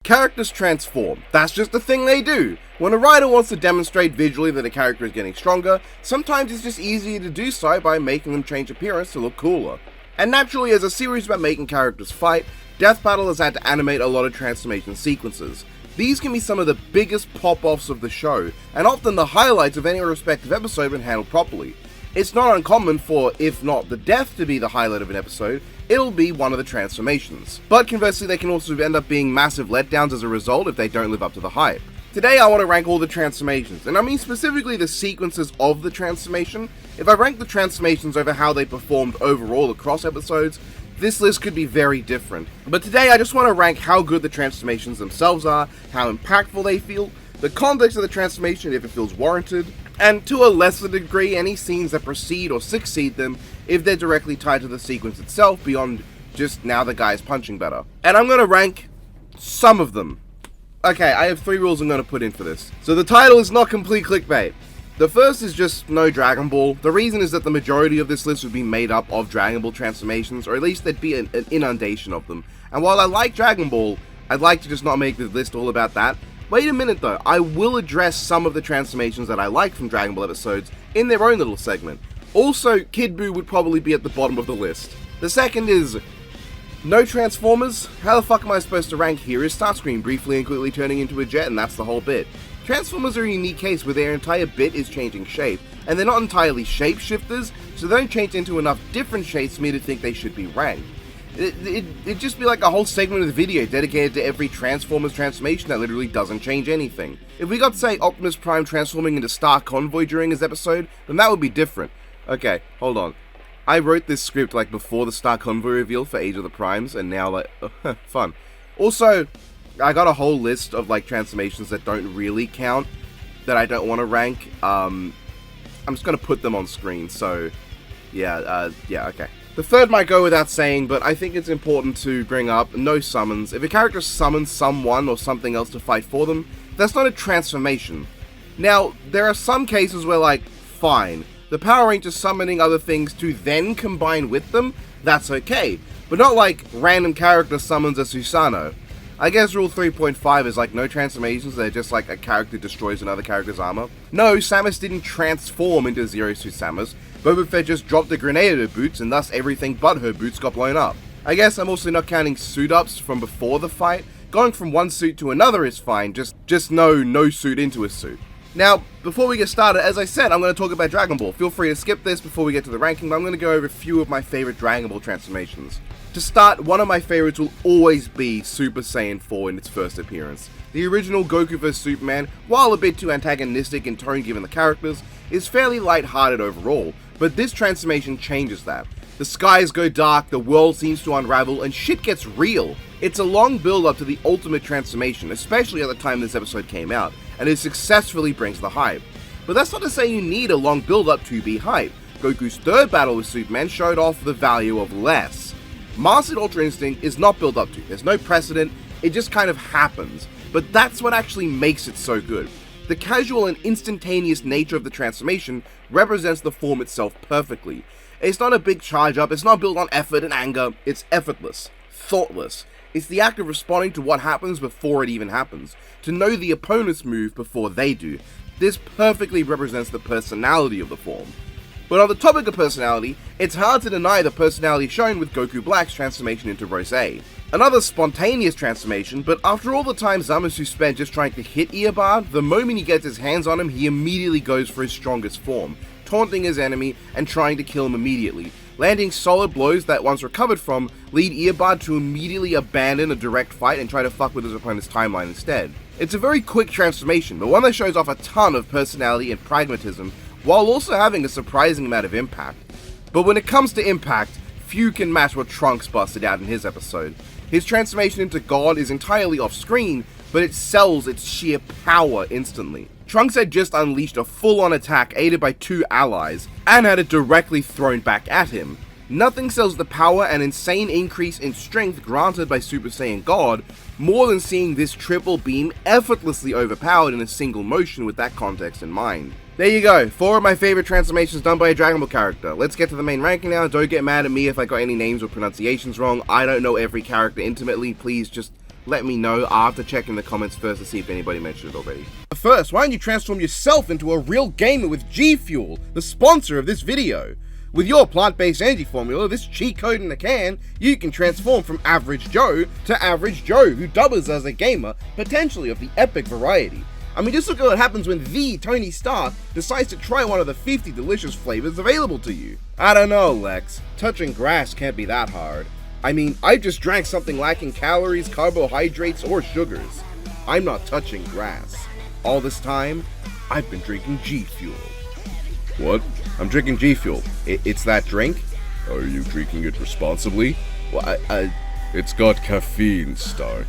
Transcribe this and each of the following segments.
Characters transform. That's just the thing they do. When a writer wants to demonstrate visually that a character is getting stronger, sometimes it's just easier to do so by making them change appearance to look cooler. And naturally, as a series about making characters fight, Death Battle has had to animate a lot of transformation sequences. These can be some of the biggest pop-offs of the show, and often the highlights of any respective episode when handled properly. It's not uncommon for, if not the death to be the highlight of an episode, it'll be one of the transformations. But conversely, they can also end up being massive letdowns as a result if they don't live up to the hype. Today I want to rank all the transformations, and I mean specifically the sequences of the transformation. If I rank the transformations over how they performed overall across episodes, this list could be very different. But today I just want to rank how good the transformations themselves are, how impactful they feel, the context of the transformation if it feels warranted, and to a lesser degree any scenes that precede or succeed them if they're directly tied to the sequence itself beyond just now the guy's punching better. And I'm going to rank some of them. Okay, I have 3 rules I'm going to put in for this. So the title is not complete clickbait. The first is just no Dragon Ball. The reason is that the majority of this list would be made up of Dragon Ball transformations, or at least there'd be an inundation of them. And while I like Dragon Ball, I'd like to just not make the list all about that. Wait a minute though, I will address some of the transformations that I like from Dragon Ball episodes in their own little segment. Also, Kid Buu would probably be at the bottom of the list. The second is no Transformers. How the fuck am I supposed to rank here is Starscream briefly and quickly turning into a jet, and that's the whole bit. Transformers are a unique case where their entire bit is changing shape, and they're not entirely shapeshifters, so they don't change into enough different shapes for me to think they should be ranked. It'd just be like a whole segment of the video dedicated to every Transformers transformation that literally doesn't change anything. If we got, say, Optimus Prime transforming into Star Convoy during his episode, then that would be different. Okay, hold on. I wrote this script like before the Star Convoy reveal for Age of the Primes, and now like, fun. Also, I got a whole list of like transformations that don't really count, that I don't want to rank. I'm just gonna put them on screen, so yeah, okay. The third might go without saying, but I think it's important to bring up no summons. If a character summons someone or something else to fight for them, that's not a transformation. Now, there are some cases where like, fine, the Power Rangers summoning other things to then combine with them, that's okay. But not like random character summons a Susanoo. I guess rule 3.5 is like no transformations, they're just like a character destroys another character's armor. No, Samus didn't transform into Zero Suit Samus. Boba Fett just dropped a grenade at her boots and thus everything but her boots got blown up. I guess I'm also not counting suit ups from before the fight. Going from one suit to another is fine, just no suit into a suit. Now, before we get started, as I said, I'm going to talk about Dragon Ball. Feel free to skip this before we get to the ranking, but I'm going to go over a few of my favorite Dragon Ball transformations. To start, one of my favorites will always be Super Saiyan 4 in its first appearance. The original Goku vs Superman, while a bit too antagonistic in tone given the characters, is fairly light-hearted overall, but this transformation changes that. The skies go dark, the world seems to unravel, and shit gets real. It's a long build-up to the ultimate transformation, especially at the time this episode came out, and it successfully brings the hype. But that's not to say you need a long build-up to be hype. Goku's third battle with Superman showed off the value of less. Mastered Ultra Instinct is not built up to, there's no precedent, it just kind of happens. But that's what actually makes it so good. The casual and instantaneous nature of the transformation represents the form itself perfectly. It's not a big charge up, it's not built on effort and anger, it's effortless, thoughtless. It's the act of responding to what happens before it even happens, to know the opponent's move before they do. This perfectly represents the personality of the form. But on the topic of personality, it's hard to deny the personality shown with Goku Black's transformation into Rosé. Another spontaneous transformation, but after all the time Zamasu spent just trying to hit Eobard, the moment he gets his hands on him, he immediately goes for his strongest form, taunting his enemy and trying to kill him immediately. Landing solid blows that, once recovered from, lead Eobard to immediately abandon a direct fight and try to fuck with his opponent's timeline instead. It's a very quick transformation, but one that shows off a ton of personality and pragmatism, while also having a surprising amount of impact. But when it comes to impact, few can match what Trunks busted out in his episode. His transformation into God is entirely off-screen, but it sells its sheer power instantly. Trunks had just unleashed a full-on attack aided by 2 allies, and had it directly thrown back at him. Nothing sells the power and insane increase in strength granted by Super Saiyan God more than seeing this triple beam effortlessly overpowered in a single motion with that context in mind. There you go, 4 of my favorite transformations done by a Dragon Ball character. Let's get to the main ranking now. Don't get mad at me if I got any names or pronunciations wrong. I don't know every character intimately. Please just let me know after checking the comments first to see if anybody mentioned it already. But first, why don't you transform yourself into a real gamer with G Fuel, the sponsor of this video? With your plant-based energy formula, this cheat code in a can, you can transform from Average Joe to Average Joe, who doubles as a gamer, potentially of the epic variety. I mean, just look at what happens when the Tony Stark decides to try one of the 50 delicious flavors available to you. I don't know, Lex. Touching grass can't be that hard. I mean, I just drank something lacking calories, carbohydrates, or sugars. I'm not touching grass. All this time, I've been drinking G Fuel. What? I'm drinking G Fuel. It's that drink? Are you drinking it responsibly? Well, it's got caffeine, Stark.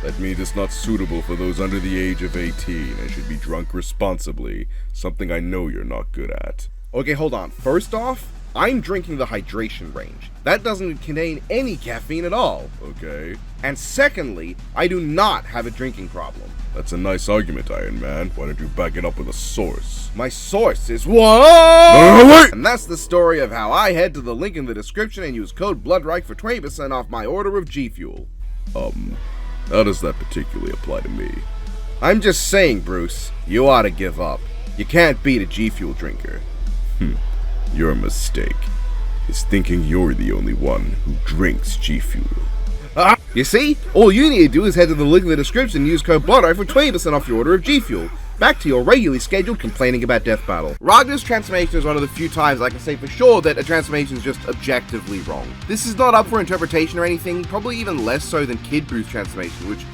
That means it's not suitable for those under the age of 18 and should be drunk responsibly, something I know you're not good at. Okay, hold on. First off, I'm drinking the hydration range. That doesn't contain any caffeine at all. Okay. And secondly, I do not have a drinking problem. That's a nice argument, Iron Man. Why don't you back it up with a source? My source is what? And that's the story of how I head to the link in the description and use code BLOODRIGHT for 20% off my order of G Fuel. How does that particularly apply to me? I'm just saying, Bruce, you ought to give up. You can't beat a G Fuel drinker. Your mistake is thinking you're the only one who drinks G Fuel. You see? All you need to do is head to the link in the description and use code BLOODRIGHT for 20% off your order of G Fuel. Back to your regularly scheduled complaining about Death Battle. Ragnar's transformation is one of the few times I can say for sure that a transformation is just objectively wrong. This is not up for interpretation or anything, probably even less so than Kid Boo's transformation, which,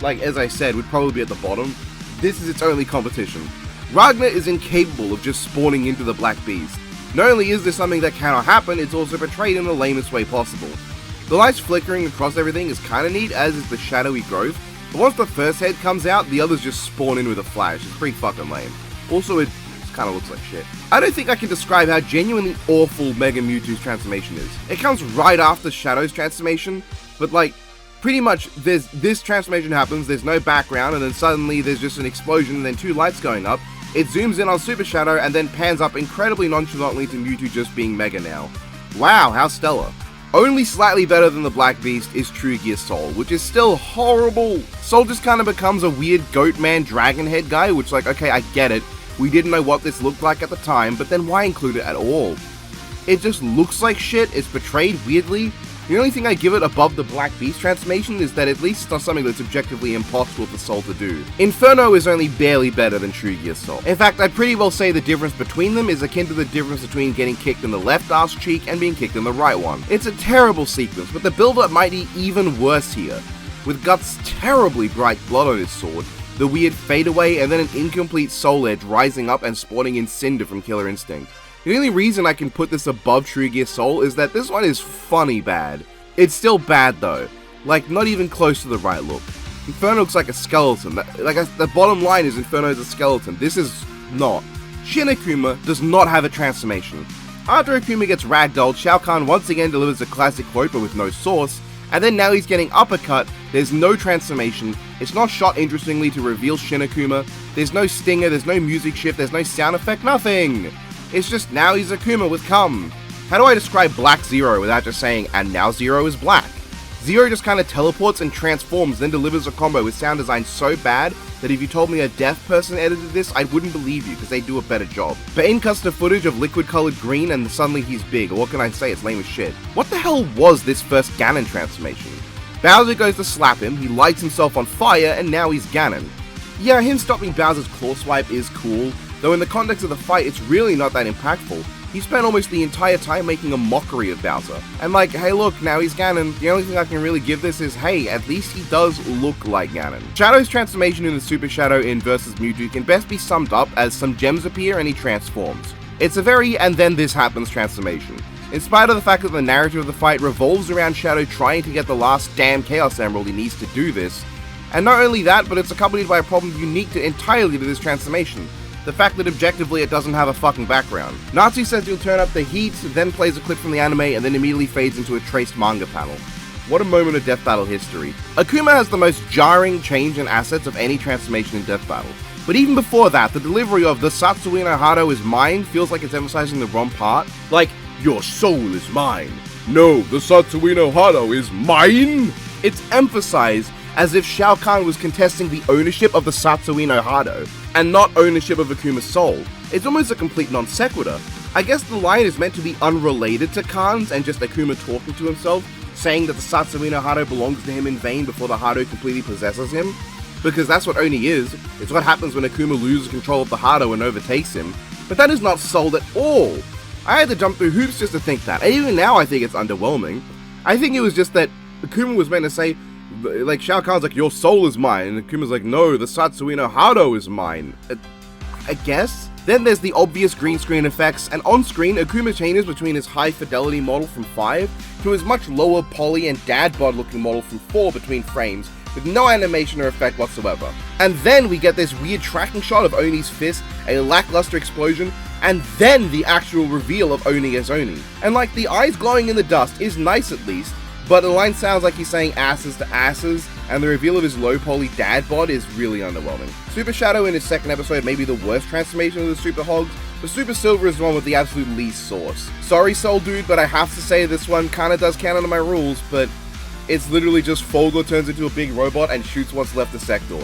like as I said, would probably be at the bottom. This is its only competition. Ragnar is incapable of just spawning into the Black Beast. Not only is this something that cannot happen, it's also portrayed in the lamest way possible. The lights flickering across everything is kinda neat, as is the shadowy growth, but once the first head comes out, the others just spawn in with a flash. It's pretty fucking lame. Also, it just kinda looks like shit. I don't think I can describe how genuinely awful Mega Mewtwo's transformation is. It comes right after Shadow's transformation, but like, pretty much this transformation happens, there's no background, and then suddenly there's just an explosion and then two lights going up. It zooms in on Super Shadow and then pans up incredibly nonchalantly to Mewtwo just being Mega now. Wow, how stellar. Only slightly better than the Black Beast is True Gear Soul, which is still horrible. Soul just kind of becomes a weird goat man dragon head guy, which like, okay, I get it. We didn't know what this looked like at the time, but then why include it at all? It just looks like shit, it's portrayed weirdly. The only thing I give it above the Black Beast transformation is that at least it's not something that's objectively impossible for Soul to do. Inferno is only barely better than True Gear Soul. In fact, I'd pretty well say the difference between them is akin to the difference between getting kicked in the left ass cheek and being kicked in the right one. It's a terrible sequence, but the build-up might be even worse here. With Guts' terribly bright blood on his sword, the weird fadeaway, and then an incomplete Soul Edge rising up and spawning in Cinder from Killer Instinct. The only reason I can put this above True Gear Soul is that this one is funny bad. It's still bad though, like not even close to the right look. Inferno looks like a skeleton, the bottom line is Inferno is a skeleton, this is not. Shin Akuma does not have a transformation. After Akuma gets ragdolled, Shao Kahn once again delivers a classic quote but with no source, and then now he's getting uppercut, there's no transformation, it's not shot interestingly to reveal Shin Akuma, there's no stinger, there's no music shift, there's no sound effect, nothing! It's just now he's Akuma with cum. How do I describe Black Zero without just saying, and now Zero is black? Zero just kinda teleports and transforms, then delivers a combo with sound design so bad that if you told me a deaf person edited this, I wouldn't believe you because they do a better job. But in custom footage of liquid colored green and suddenly he's big, or what can I say, it's lame as shit. What the hell was this first Ganon transformation? Bowser goes to slap him, he lights himself on fire, and now he's Ganon. Yeah, him stopping Bowser's claw swipe is cool, though in the context of the fight it's really not that impactful. He spent almost the entire time making a mockery of Bowser. And like, hey look, now he's Ganon, the only thing I can really give this is, hey, at least he does look like Ganon. Shadow's transformation in the Super Shadow in vs Mewtwo can best be summed up as some gems appear and he transforms. It's a very and then this happens transformation. In spite of the fact that the narrative of the fight revolves around Shadow trying to get the last damn Chaos Emerald he needs to do this. And not only that, but it's accompanied by a problem unique entirely to this transformation. The fact that objectively it doesn't have a fucking background. Natsu says he'll turn up the heat, then plays a clip from the anime, and then immediately fades into a traced manga panel. What a moment of Death Battle history. Akuma has the most jarring change in assets of any transformation in Death Battle. But even before that, the delivery of the Satsui no Hado is mine feels like it's emphasizing the wrong part. Like, your soul is mine. No, the Satsui no Hado is mine! It's emphasized as if Shao Kahn was contesting the ownership of the Satsui no Hado, and not ownership of Akuma's soul. It's almost a complete non sequitur. I guess the line is meant to be unrelated to Kahn's and just Akuma talking to himself, saying that the Satsui no Hado belongs to him in vain before the Hado completely possesses him, because that's what Oni is. It's what happens when Akuma loses control of the Hado and overtakes him, but that is not sold at all. I had to jump through hoops just to think that, and even now I think it's underwhelming. I think it was just that Akuma was meant to say, like, Shao Kahn's like, your soul is mine, and Akuma's like, no, the Satsui no Hado is mine. I guess? Then there's the obvious green screen effects, and on screen, Akuma changes between his high fidelity model from 5 to his much lower poly and dad bod looking model from 4 between frames, with no animation or effect whatsoever. And then we get this weird tracking shot of Oni's fist, a lackluster explosion, and then the actual reveal of Oni as Oni. And like, the eyes glowing in the dust is nice at least, but the line sounds like he's saying asses to asses, and the reveal of his low poly dad bod is really underwhelming. Super Shadow in his second episode may be the worst transformation of the Super Hogs, but Super Silver is the one with the absolute least sauce. Sorry Soul Dude, but I have to say this one kinda does count under my rules, but it's literally just Fulgur turns into a big robot and shoots what's left of Sector.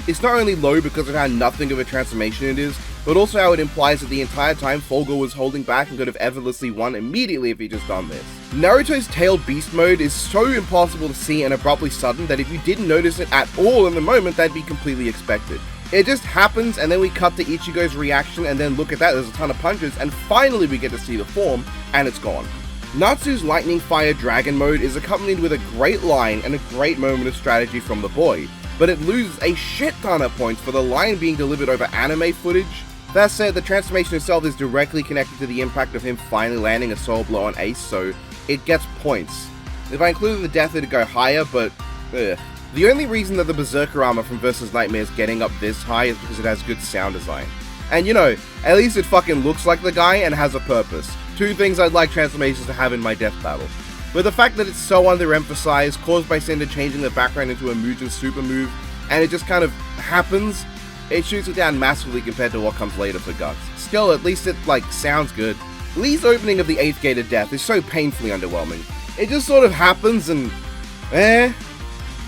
It's not only low because of how nothing of a transformation it is, but also how it implies that the entire time Fulgur was holding back and could have effortlessly won immediately if he just done this. Naruto's tailed beast mode is so impossible to see and abruptly sudden that if you didn't notice it at all in the moment, that'd be completely expected. It just happens, and then we cut to Ichigo's reaction, and then look at that, there's a ton of punches, and finally we get to see the form, and it's gone. Natsu's Lightning Fire Dragon mode is accompanied with a great line and a great moment of strategy from the boy, but it loses a shit ton of points for the line being delivered over anime footage. That said, the transformation itself is directly connected to the impact of him finally landing a soul blow on Ace, so it gets points. If I included the death, it'd go higher, but The only reason that the Berserker armor from Versus Nightmare is getting up this high is because it has good sound design. And you know, at least it fucking looks like the guy and has a purpose. Two things I'd like transformations to have in my death battle. But the fact that it's so underemphasized, caused by Cinder changing the background into a Mugen super move, and it just kind of happens, it shoots it down massively compared to what comes later for Guts. Still, at least it, sounds good. Lee's opening of the 8th Gate of Death is so painfully underwhelming. It just sort of happens and,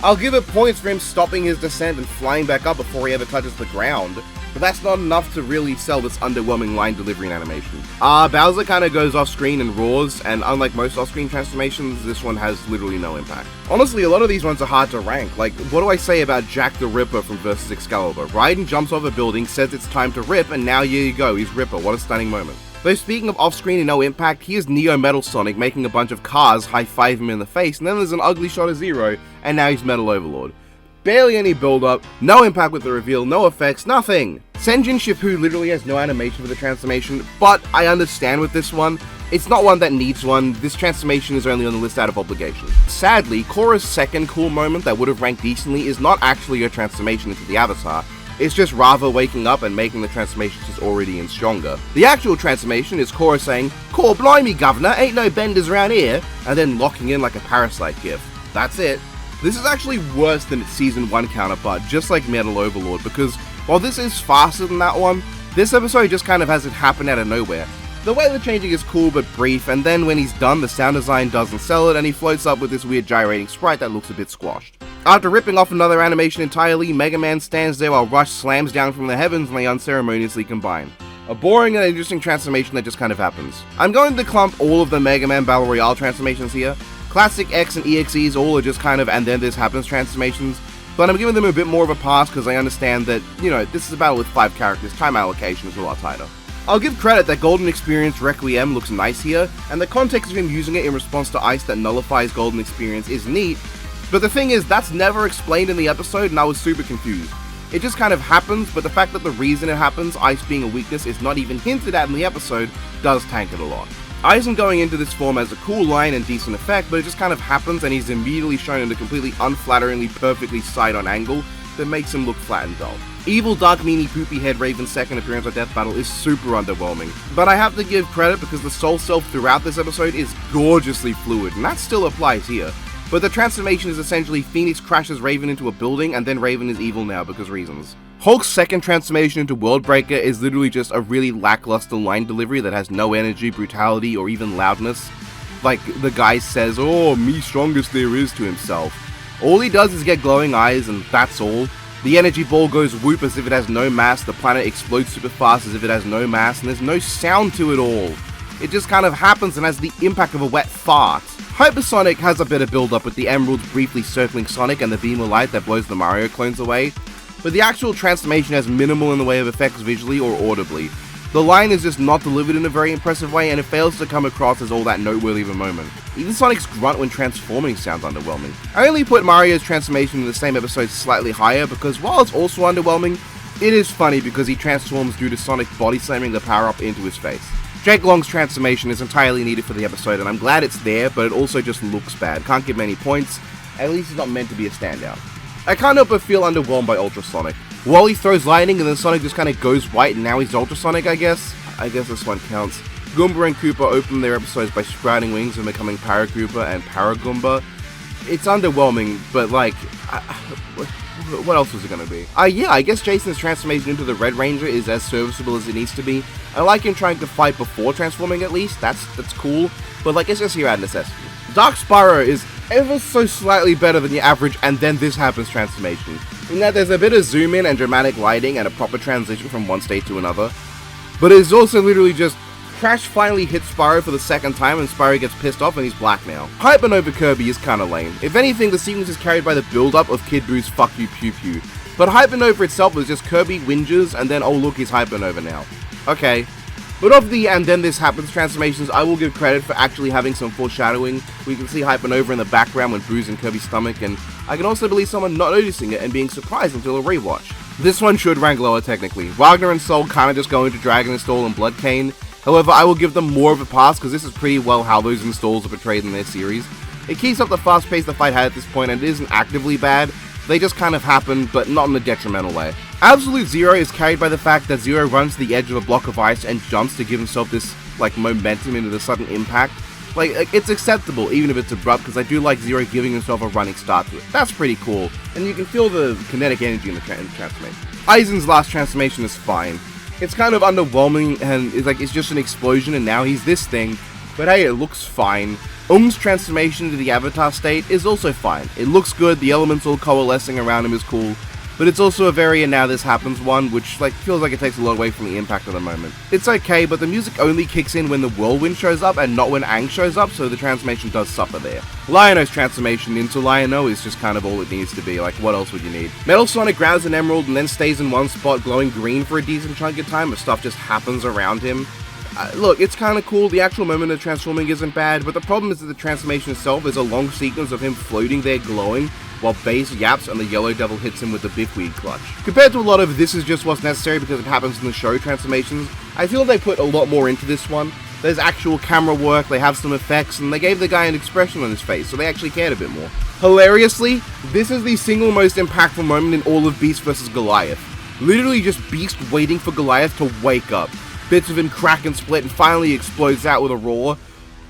I'll give it points for him stopping his descent and flying back up before he ever touches the ground, but that's not enough to really sell this underwhelming line delivery and animation. Bowser kinda goes off screen and roars, and unlike most off-screen transformations, this one has literally no impact. Honestly, a lot of these ones are hard to rank. Like, what do I say about Jack the Ripper from Versus Excalibur? Raiden jumps off a building, says it's time to rip, and now here you go, he's Ripper. What a stunning moment. Though speaking of off-screen and no impact, here's Neo Metal Sonic making a bunch of cars high-five him in the face, and then there's an ugly shot of Zero, and now he's Metal Overlord. Barely any build-up, no impact with the reveal, no effects, nothing! Senjin Shippu literally has no animation for the transformation, but I understand with this one. It's not one that needs one, this transformation is only on the list out of obligation. Sadly, Korra's second cool moment that would have ranked decently is not actually a transformation into the Avatar. It's just Rava waking up and making the transformation she's already in stronger. The actual transformation is Korra saying, "Core blimey governor, ain't no benders around here," and then locking in like a Parasite gif. That's it. This is actually worse than its season 1 counterpart, just like Metal Overlord, because while this is faster than that one, this episode just kind of has it happen out of nowhere. The weather changing is cool but brief, and then when he's done, the sound design doesn't sell it, and he floats up with this weird gyrating sprite that looks a bit squashed. After ripping off another animation entirely, Mega Man stands there while Rush slams down from the heavens and they unceremoniously combine. A boring and interesting transformation that just kind of happens. I'm going to clump all of the Mega Man Battle Royale transformations here. Classic X and EXEs all are just kind of and then this happens transformations, but I'm giving them a bit more of a pass because I understand that, you know, this is a battle with 5 characters, time allocation is a lot tighter. I'll give credit that Golden Experience Requiem looks nice here, and the context of him using it in response to ice that nullifies Golden Experience is neat, but the thing is, that's never explained in the episode and I was super confused. It just kind of happens, but the fact that the reason it happens, ice being a weakness, is not even hinted at in the episode, does tank it a lot. Aizen going into this form has a cool line and decent effect, but it just kind of happens and he's immediately shown in a completely unflatteringly perfectly side-on angle that makes him look flat and dull. Evil Dark Meanie Poopy Head Raven's second appearance on Death Battle is super underwhelming, but I have to give credit because the Soul Self throughout this episode is gorgeously fluid, and that still applies here. But the transformation is essentially Phoenix crashes Raven into a building and then Raven is evil now because reasons. Hulk's second transformation into Worldbreaker is literally just a really lackluster line delivery that has no energy, brutality, or even loudness. Like, the guy says, "Oh, me strongest there is," to himself. All he does is get glowing eyes, and that's all. The energy ball goes whoop as if it has no mass, the planet explodes super fast as if it has no mass, and there's no sound to it all. It just kind of happens and has the impact of a wet fart. Hypersonic has a bit of build up with the emeralds briefly circling Sonic and the beam of light that blows the Mario clones away, but the actual transformation has minimal in the way of effects visually or audibly. The line is just not delivered in a very impressive way, and it fails to come across as all that noteworthy of a moment. Even Sonic's grunt when transforming sounds underwhelming. I only put Mario's transformation in the same episode slightly higher because while it's also underwhelming, it is funny because he transforms due to Sonic body slamming the power-up into his face. Jake Long's transformation is entirely needed for the episode, and I'm glad it's there, but it also just looks bad. Can't give many points, at least it's not meant to be a standout. I can't help but feel underwhelmed by Ultrasonic. Wally throws lightning and then Sonic just kind of goes white and now he's Ultrasonic, I guess. I guess this one counts. Goomba and Koopa open their episodes by sprouting wings and becoming Para-Koopa and Para-Goomba. It's underwhelming, but like, what else was it gonna be? Yeah, I guess Jason's transformation into the Red Ranger is as serviceable as it needs to be. I like him trying to fight before transforming at least, that's cool, but like, it's just here out of necessity. Dark Spyro is ever so slightly better than your average and then this happens transformation, in that there's a bit of zoom in and dramatic lighting and a proper transition from one state to another, but it's also literally just Crash finally hits Spyro for the second time and Spyro gets pissed off and he's black now. Hypernova Kirby is kinda lame. If anything, the sequence is carried by the build-up of Kid Boo's Fuck You Pew Pew, but Hypernova itself is just Kirby whinges and then oh look, he's Hypernova now. Okay. But of the and then this happens transformations, I will give credit for actually having some foreshadowing. We can see Hypernova in the background when Boo's in Kirby's stomach, and I can also believe someone not noticing it and being surprised until a rewatch. This one should rank lower technically. Wagner and Soul kinda just go into Dragon Install and Blood Cane. However, I will give them more of a pass because this is pretty well how those installs are portrayed in their series. It keeps up the fast pace the fight had at this point and it isn't actively bad. They just kind of happen, but not in a detrimental way. Absolute Zero is carried by the fact that Zero runs to the edge of a block of ice and jumps to give himself this, like, momentum into the sudden impact. Like it's acceptable, even if it's abrupt, because I do like Zero giving himself a running start to it. That's pretty cool, and you can feel the kinetic energy in the transformation. Aizen's last transformation is fine. It's kind of underwhelming, and it's just an explosion, and now he's this thing, but hey, it looks fine. Ung's transformation into the Avatar state is also fine. It looks good, the elements all coalescing around him is cool, but it's also a very and now this happens one, which feels like it takes a lot away from the impact of the moment. It's okay, but the music only kicks in when the whirlwind shows up and not when Aang shows up, so the transformation does suffer there. Lion-O's transformation into Lion-O is just kind of all it needs to be, like what else would you need? Metal Sonic grabs an emerald and then stays in one spot glowing green for a decent chunk of time, but stuff just happens around him. Look, it's kinda cool, the actual moment of transforming isn't bad, but the problem is that the transformation itself is a long sequence of him floating there glowing, while Base yaps and the Yellow Devil hits him with the Biffweed clutch. Compared to a lot of this is just what's necessary because it happens in the show transformations, I feel they put a lot more into this one. There's actual camera work, they have some effects, and they gave the guy an expression on his face, so they actually cared a bit more. Hilariously, this is the single most impactful moment in all of Beast vs. Goliath. Literally just Beast waiting for Goliath to wake up. Bits of him crack and split and finally explodes out with a roar.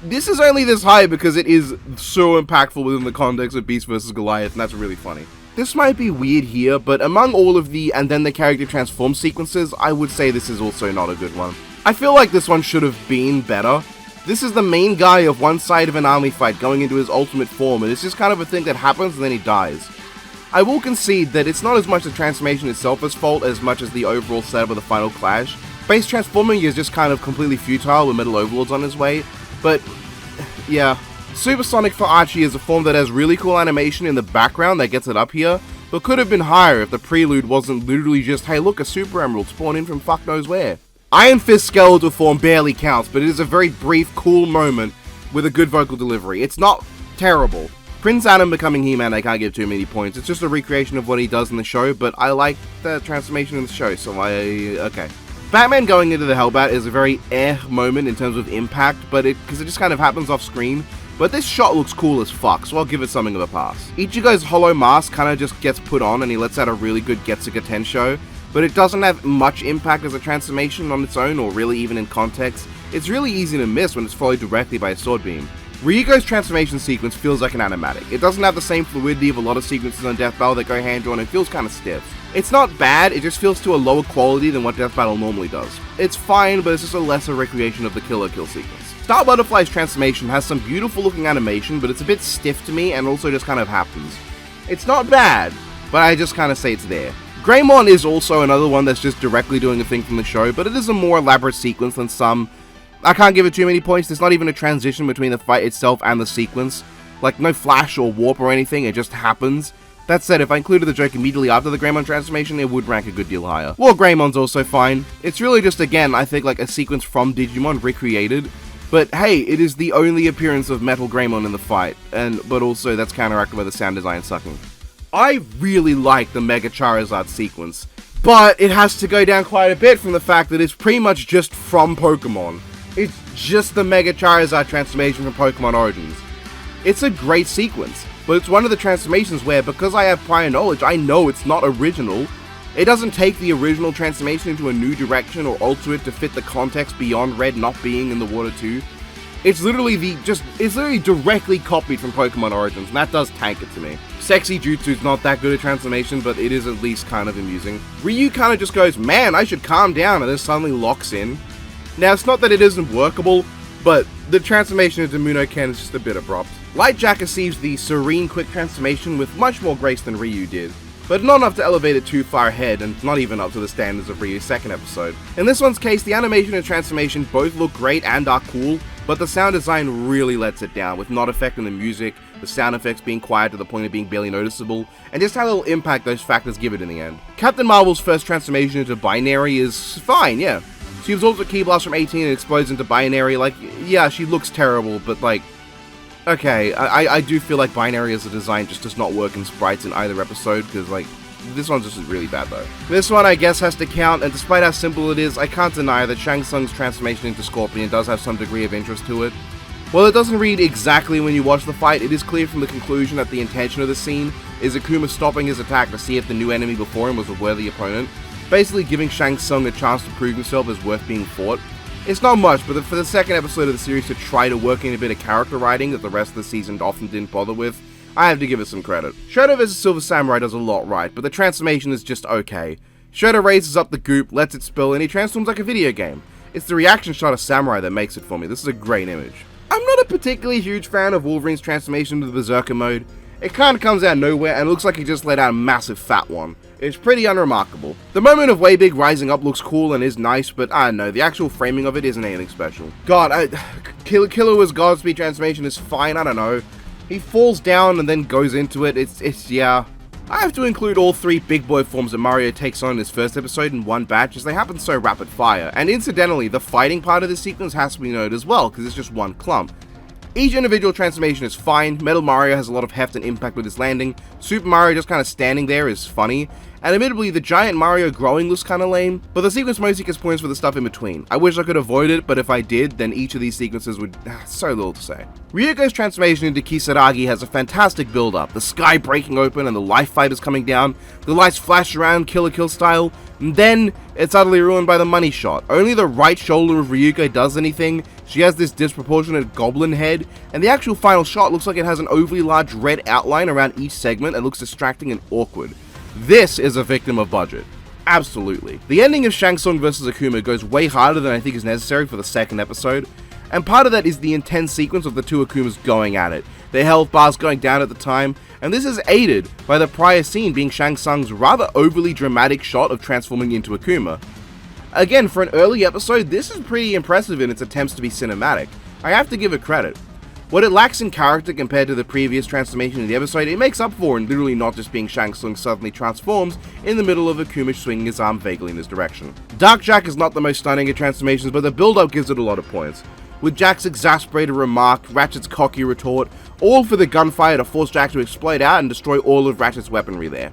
This is only this high because it is so impactful within the context of Beast vs. Goliath, and that's really funny. This might be weird here, but among all of the and then the character transform sequences, I would say this is also not a good one. I feel like this one should have been better. This is the main guy of one side of an army fight going into his ultimate form, and it's just kind of a thing that happens and then he dies. I will concede that it's not as much the transformation itself as fault as much as the overall setup of the final clash. Base transforming is just kind of completely futile with Metal Overlords on his way, but yeah. Supersonic for Archie is a form that has really cool animation in the background that gets it up here, but could have been higher if the prelude wasn't literally just, hey look, a Super Emerald spawned in from fuck knows where. Iron Fist skeletal form barely counts, but it is a very brief, cool moment with a good vocal delivery. It's not terrible. Prince Adam becoming He-Man, I can't give too many points. It's just a recreation of what he does in the show, but I like the transformation in the show, so okay. Batman going into the Hellbat is a very moment in terms of impact, but because it just kind of happens off screen. But this shot looks cool as fuck, so I'll give it something of a pass. Ichigo's hollow mask kind of just gets put on and he lets out a really good Getsuga Tensho, but it doesn't have much impact as a transformation on its own or really even in context. It's really easy to miss when it's followed directly by a sword beam. Ryugo's transformation sequence feels like an animatic. It doesn't have the same fluidity of a lot of sequences on Death Battle that go hand-drawn and feels kind of stiff. It's not bad, it just feels to a lower quality than what Death Battle normally does. It's fine, but it's just a lesser recreation of the Killer Kill sequence. Star Butterfly's transformation has some beautiful looking animation, but it's a bit stiff to me and also just kind of happens. It's not bad, but I just kind of say it's there. Greymon is also another one that's just directly doing a thing from the show, but it is a more elaborate sequence than some. I can't give it too many points. There's not even a transition between the fight itself and the sequence. Like, no flash or warp or anything, it just happens. That said, if I included the joke immediately after the Greymon transformation, it would rank a good deal higher. Well, Greymon's also fine. It's really just, again, I think like a sequence from Digimon recreated. But hey, it is the only appearance of Metal Greymon in the fight, but also that's counteracted by the sound design sucking. I really like the Mega Charizard sequence, but it has to go down quite a bit from the fact that it's pretty much just from Pokemon. It's just the Mega Charizard transformation from Pokemon Origins. It's a great sequence, but it's one of the transformations where, because I have prior knowledge, I know it's not original. It doesn't take the original transformation into a new direction or alter it to fit the context beyond Red not being in the water too. It's literally directly copied from Pokemon Origins, and that does tank it to me. Sexy Jutsu's not that good a transformation, but it is at least kind of amusing. Ryu kind of just goes, man, I should calm down, and then suddenly locks in. Now, it's not that it isn't workable, but the transformation into Muno-Ken is just a bit abrupt. Lightjack achieves the serene quick transformation with much more grace than Ryu did, but not enough to elevate it too far ahead, and not even up to the standards of Ryu's second episode. In this one's case, the animation and transformation both look great and are cool, but the sound design really lets it down, with not affecting the music, the sound effects being quiet to the point of being barely noticeable, and just how little impact those factors give it in the end. Captain Marvel's first transformation into Binary is fine, yeah. She absorbs a Ki Blast from 18 and explodes into Binary, like, yeah, she looks terrible, but like, okay, I do feel like Binary as a design just does not work in sprites in either episode, because like, this one's just really bad though. This one I guess has to count, and despite how simple it is, I can't deny that Shang Tsung's transformation into Scorpion does have some degree of interest to it. While it doesn't read exactly when you watch the fight, it is clear from the conclusion that the intention of the scene is Akuma stopping his attack to see if the new enemy before him was a worthy opponent, basically giving Shang Tsung a chance to prove himself as worth being fought. It's not much, but for the second episode of the series to try to work in a bit of character writing that the rest of the season often didn't bother with, I have to give it some credit. Shredder vs Silver Samurai does a lot right, but the transformation is just okay. Shredder raises up the goop, lets it spill, and he transforms like a video game. It's the reaction shot of Samurai that makes it for me. This is a great image. I'm not a particularly huge fan of Wolverine's transformation to the Berserker mode. It kinda comes out of nowhere and looks like he just let out a massive fat one. It's pretty unremarkable. The moment of Way Big rising up looks cool and is nice, but I don't know, the actual framing of it isn't anything special. God, Killua's Godspeed transformation is fine, I don't know. He falls down and then goes into it, yeah. I have to include all three big boy forms that Mario takes on in his first episode in one batch, as they happen so rapid fire, and incidentally, the fighting part of this sequence has to be noted as well, because it's just one clump. Each individual transformation is fine, Metal Mario has a lot of heft and impact with his landing, Super Mario just kinda standing there is funny, and admittedly the giant Mario growing looks kinda lame, but the sequence mostly gets points for the stuff in between. I wish I could avoid it, but if I did, then each of these sequences would... so little to say. Ryuko's transformation into Kisaragi has a fantastic build-up, the sky breaking open and the life fighters coming down, the lights flash around Kill la Kill style, and then it's utterly ruined by the money shot. Only the right shoulder of Ryuko does anything, she has this disproportionate goblin head, and the actual final shot looks like it has an overly large red outline around each segment and looks distracting and awkward. This is a victim of budget. Absolutely. The ending of Shang Tsung vs Akuma goes way harder than I think is necessary for the second episode, and part of that is the intense sequence of the two Akumas going at it, their health bars going down at the time, and this is aided by the prior scene being Shang Tsung's rather overly dramatic shot of transforming into Akuma. Again, for an early episode, this is pretty impressive in its attempts to be cinematic. I have to give it credit. What it lacks in character compared to the previous transformation in the episode, it makes up for in literally not just being Shang Tsung suddenly transforms in the middle of Akuma swinging his arm vaguely in his direction. Dark Jack is not the most stunning of transformations, but the build-up gives it a lot of points. With Jack's exasperated remark, Ratchet's cocky retort, all for the gunfire to force Jack to explode out and destroy all of Ratchet's weaponry there.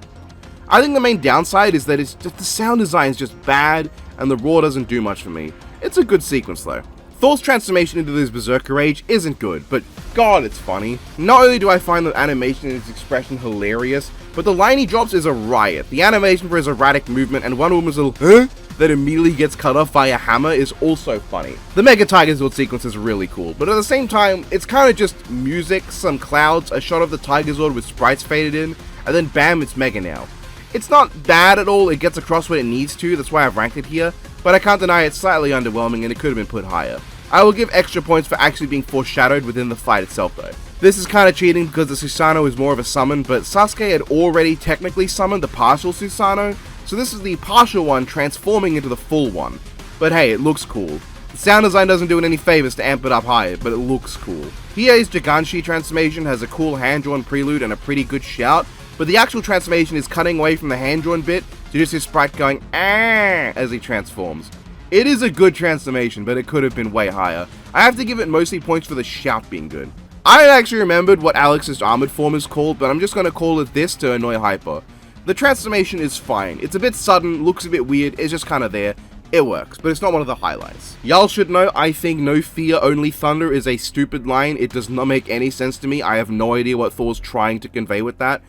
I think the main downside is that the sound design is just bad, and the roar doesn't do much for me. It's a good sequence though. Thor's transformation into this Berserker Rage isn't good, but god, it's funny. Not only do I find the animation and its expression hilarious, but the line he drops is a riot. The animation for his erratic movement and Wonder Woman's little huh? That immediately gets cut off by a hammer is also funny. The Mega Tigerzord sequence is really cool, but at the same time, it's kind of just music, some clouds, a shot of the Tigerzord with sprites faded in, and then bam, it's Mega now. It's not bad at all, it gets across what it needs to, that's why I've ranked it here, but I can't deny it's slightly underwhelming and it could have been put higher. I will give extra points for actually being foreshadowed within the fight itself though. This is kind of cheating because the Susanoo is more of a summon, but Sasuke had already technically summoned the partial Susanoo, so this is the partial one transforming into the full one. But hey, it looks cool. The sound design doesn't do it any favors to amp it up higher, but it looks cool. Hiei's Giganshi transformation has a cool hand-drawn prelude and a pretty good shout, but the actual transformation is cutting away from the hand-drawn bit to just his sprite going "ah" as he transforms. It is a good transformation, but it could have been way higher. I have to give it mostly points for the shout being good. I actually remembered what Alex's armored form is called, but I'm just going to call it this to annoy Hyper. The transformation is fine. It's a bit sudden, looks a bit weird, it's just kind of there. It works, but it's not one of the highlights. Y'all should know, I think no fear, only thunder is a stupid line. It does not make any sense to me. I have no idea what Thor's trying to convey with that.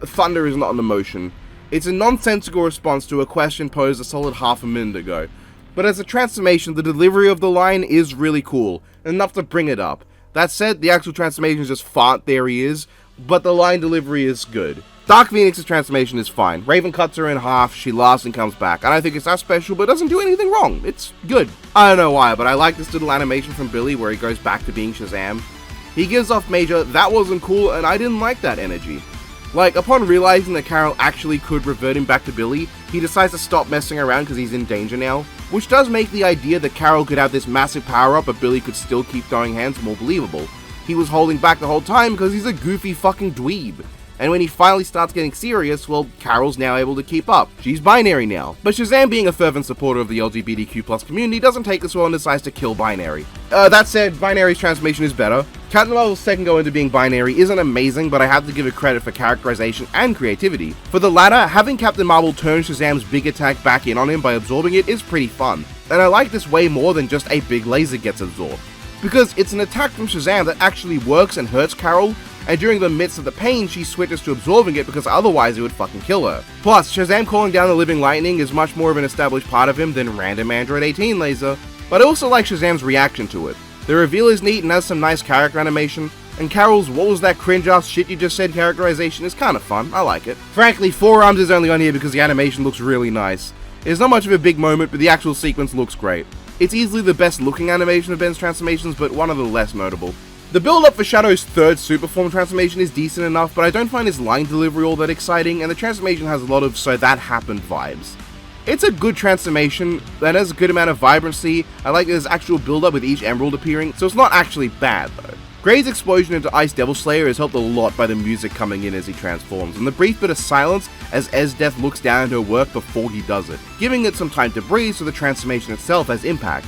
Thunder is not an emotion. It's a nonsensical response to a question posed a solid half a minute ago. But as a transformation, the delivery of the line is really cool, enough to bring it up. That said, the actual transformation is just fart, there he is, but the line delivery is good. Dark Phoenix's transformation is fine. Raven cuts her in half, she laughs and comes back. I don't think it's that special, but it doesn't do anything wrong. It's good. I don't know why, but I like this little animation from Billy where he goes back to being Shazam. He gives off major, that wasn't cool, and I didn't like that energy. Like, upon realizing that Carol actually could revert him back to Billy, he decides to stop messing around because he's in danger now, which does make the idea that Carol could have this massive power-up but Billy could still keep throwing hands more believable. He was holding back the whole time because he's a goofy fucking dweeb. And when he finally starts getting serious, well, Carol's now able to keep up. She's binary now. But Shazam, being a fervent supporter of the LGBTQ+ community, doesn't take this well and decides to kill binary. That said, binary's transformation is better. Captain Marvel's second go into being binary isn't amazing, but I have to give it credit for characterization and creativity. For the latter, having Captain Marvel turn Shazam's big attack back in on him by absorbing it is pretty fun. And I like this way more than just a big laser gets absorbed. Because it's an attack from Shazam that actually works and hurts Carol, and during the midst of the pain, she switches to absorbing it because otherwise it would fucking kill her. Plus, Shazam calling down the living lightning is much more of an established part of him than random Android 18 laser, but I also like Shazam's reaction to it. The reveal is neat and has some nice character animation, and Carol's "what was that cringe ass shit you just said" characterization is kinda fun, I like it. Frankly, Forearms is only on here because the animation looks really nice. It's not much of a big moment, but the actual sequence looks great. It's easily the best looking animation of Ben's transformations, but one of the less notable. The build-up for Shadow's third superform transformation is decent enough, but I don't find his line delivery all that exciting, and the transformation has a lot of "so that happened" vibes. It's a good transformation that has a good amount of vibrancy. I like there's actual build-up with each emerald appearing, so it's not actually bad though. Gray's explosion into Ice Devil Slayer is helped a lot by the music coming in as he transforms, and the brief bit of silence as Esdeath looks down at her work before he does it, giving it some time to breathe so the transformation itself has impact.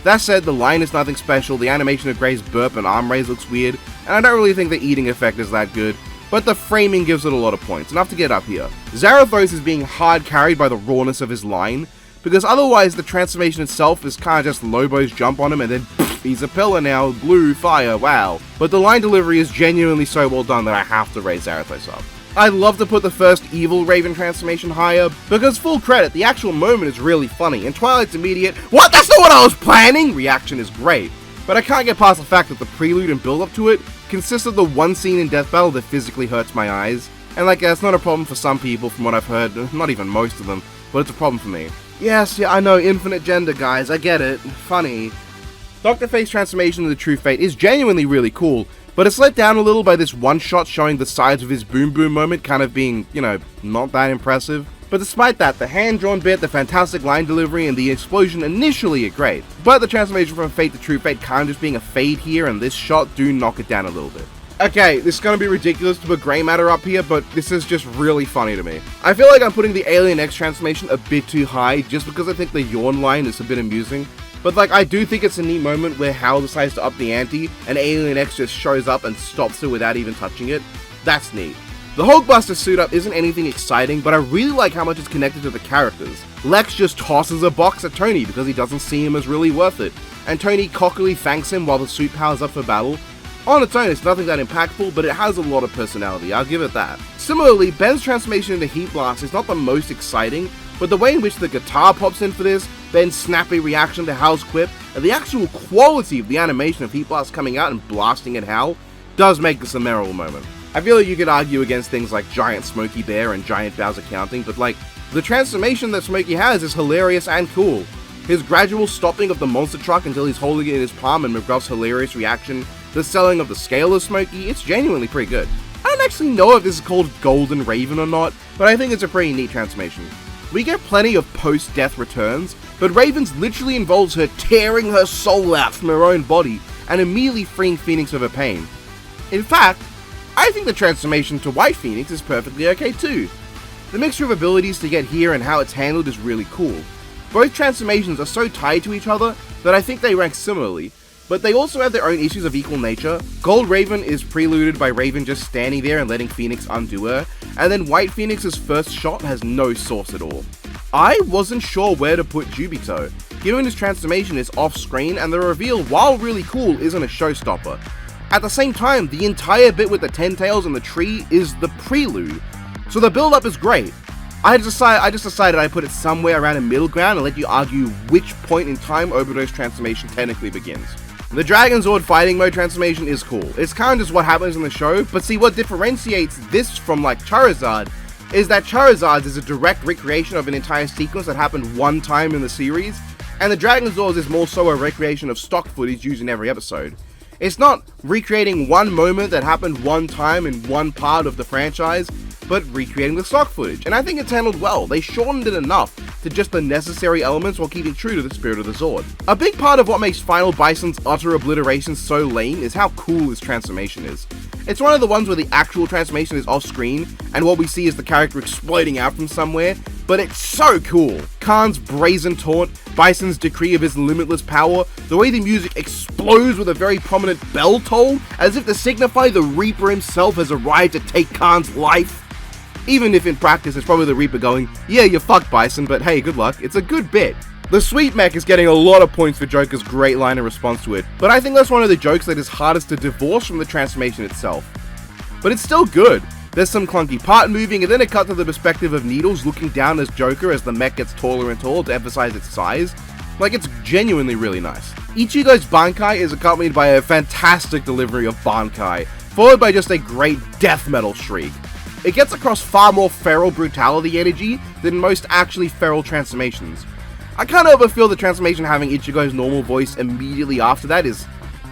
That said, the line is nothing special, the animation of Gray's burp and arm raise looks weird, and I don't really think the eating effect is that good, but the framing gives it a lot of points, enough to get up here. Zarathos is being hard carried by the rawness of his line, because otherwise the transformation itself is kinda just Lobo's jump on him and then pfft, he's a pillar now, blue, fire, wow. But the line delivery is genuinely so well done that I have to raise Zarathos up. I'd love to put the first evil Raven transformation higher, because full credit, the actual moment is really funny, and Twilight's immediate "what, that's not what I was planning" reaction is great, but I can't get past the fact that the prelude and build up to it consists of the one scene in Death Battle that physically hurts my eyes, and like that's not a problem for some people from what I've heard, not even most of them, but it's a problem for me. Yes, yeah, I know, infinite gender guys, I get it, funny. Dr. Fate's transformation into True Fate is genuinely really cool, but it's let down a little by this one shot showing the sides of his boom boom moment kind of being, not that impressive. But despite that, the hand-drawn bit, the fantastic line delivery, and the explosion initially are great. But the transformation from Fate to True Fate kind of just being a fade here, and this shot do knock it down a little bit. Okay, this is gonna be ridiculous to put Grey Matter up here, but this is just really funny to me. I feel like I'm putting the Alien X transformation a bit too high, just because I think the yawn line is a bit amusing. But I do think it's a neat moment where Hal decides to up the ante, and Alien X just shows up and stops her without even touching it. That's neat. The Hulkbuster suit up isn't anything exciting, but I really like how much it's connected to the characters. Lex just tosses a box at Tony because he doesn't see him as really worth it, and Tony cockily thanks him while the suit powers up for battle. On its own, it's nothing that impactful, but it has a lot of personality, I'll give it that. Similarly, Ben's transformation into Heat Blast is not the most exciting, but the way in which the guitar pops in for this, Ben's snappy reaction to Hal's quip, and the actual quality of the animation of Heat Blast coming out and blasting at Hal, does make this a memorable moment. I feel like you could argue against things like Giant Smokey Bear and Giant Bowser counting, but the transformation that Smokey has is hilarious and cool. His gradual stopping of the monster truck until he's holding it in his palm and McGruff's hilarious reaction, The selling of the scale is smoky, it's genuinely pretty good. I don't actually know if this is called Golden Raven or not, but I think it's a pretty neat transformation. We get plenty of post-death returns, but Raven's literally involves her tearing her soul out from her own body and immediately freeing Phoenix of her pain. In fact, I think the transformation to White Phoenix is perfectly okay too. The mixture of abilities to get here and how it's handled is really cool. Both transformations are so tied to each other that I think they rank similarly, but they also have their own issues of equal nature. Gold Raven is preluded by Raven just standing there and letting Phoenix undo her, and then White Phoenix's first shot has no source at all. I wasn't sure where to put Jubito, given his transformation is off-screen and the reveal, while really cool, isn't a showstopper. At the same time, the entire bit with the 10 tails and the tree is the prelude, so the build-up is great. I just decided I'd put it somewhere around a middle ground and let you argue which point in time Obito's transformation technically begins. The Dragon Zord fighting mode transformation is cool. It's kind of just what happens in the show, but see, what differentiates this from like Charizard is that Charizard's is a direct recreation of an entire sequence that happened one time in the series, and the Dragon Zord is more so a recreation of stock footage used in every episode. It's not recreating one moment that happened one time in one part of the franchise, but recreating the stock footage, and I think it's handled well. They shortened it enough to just the necessary elements while keeping true to the spirit of the Zord. A big part of what makes Final Bison's utter obliteration so lame is how cool his transformation is. It's one of the ones where the actual transformation is off screen, and what we see is the character exploding out from somewhere, but it's so cool. Khan's brazen taunt, Bison's decree of his limitless power, the way the music explodes with a very prominent bell toll, as if to signify the Reaper himself has arrived to take Khan's life. Even if in practice it's probably the Reaper going, yeah, you fucked Bison, but hey, good luck, it's a good bit. The Sweet Mech is getting a lot of points for Joker's great line in response to it, but I think that's one of the jokes that is hardest to divorce from the transformation itself. But it's still good. There's some clunky part moving, and then it cuts to the perspective of Needles looking down as Joker as the mech gets taller and taller to emphasize its size. Like, it's genuinely really nice. Ichigo's Bankai is accompanied by a fantastic delivery of Bankai, followed by just a great death metal shriek. It gets across far more feral brutality energy than most actually feral transformations. I can't ever feel the transformation having Ichigo's normal voice immediately after that is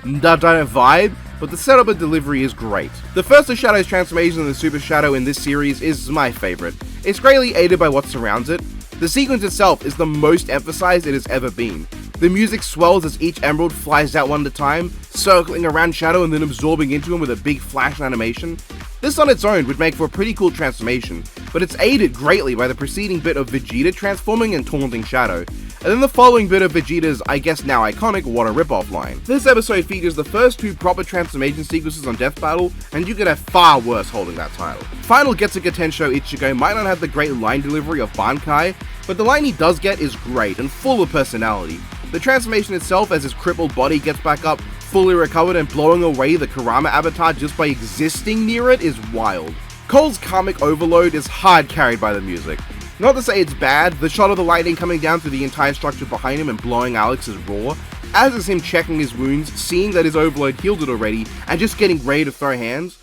not a vibe, but the setup and delivery is great. The first of Shadow's transformation in the Super Shadow in this series is my favorite. It's greatly aided by what surrounds it. The sequence itself is the most emphasized it has ever been. The music swells as each emerald flies out one at a time, circling around Shadow and then absorbing into him with a big flash animation. This on its own would make for a pretty cool transformation, but it's aided greatly by the preceding bit of Vegeta transforming and taunting Shadow, and then the following bit of Vegeta's, I guess now iconic, what a ripoff line. This episode features the first two proper transformation sequences on Death Battle, and you could have far worse holding that title. Final Getsuga Tensho Ichigo might not have the great line delivery of Bankai, but the line he does get is great and full of personality. The transformation itself as his crippled body gets back up, fully recovered and blowing away the Kurama avatar just by existing near it is wild. Cole's Karmic Overload is hard carried by the music. Not to say it's bad, the shot of the lightning coming down through the entire structure behind him and blowing Alex is raw, as is him checking his wounds, seeing that his overload healed it already, and just getting ready to throw hands.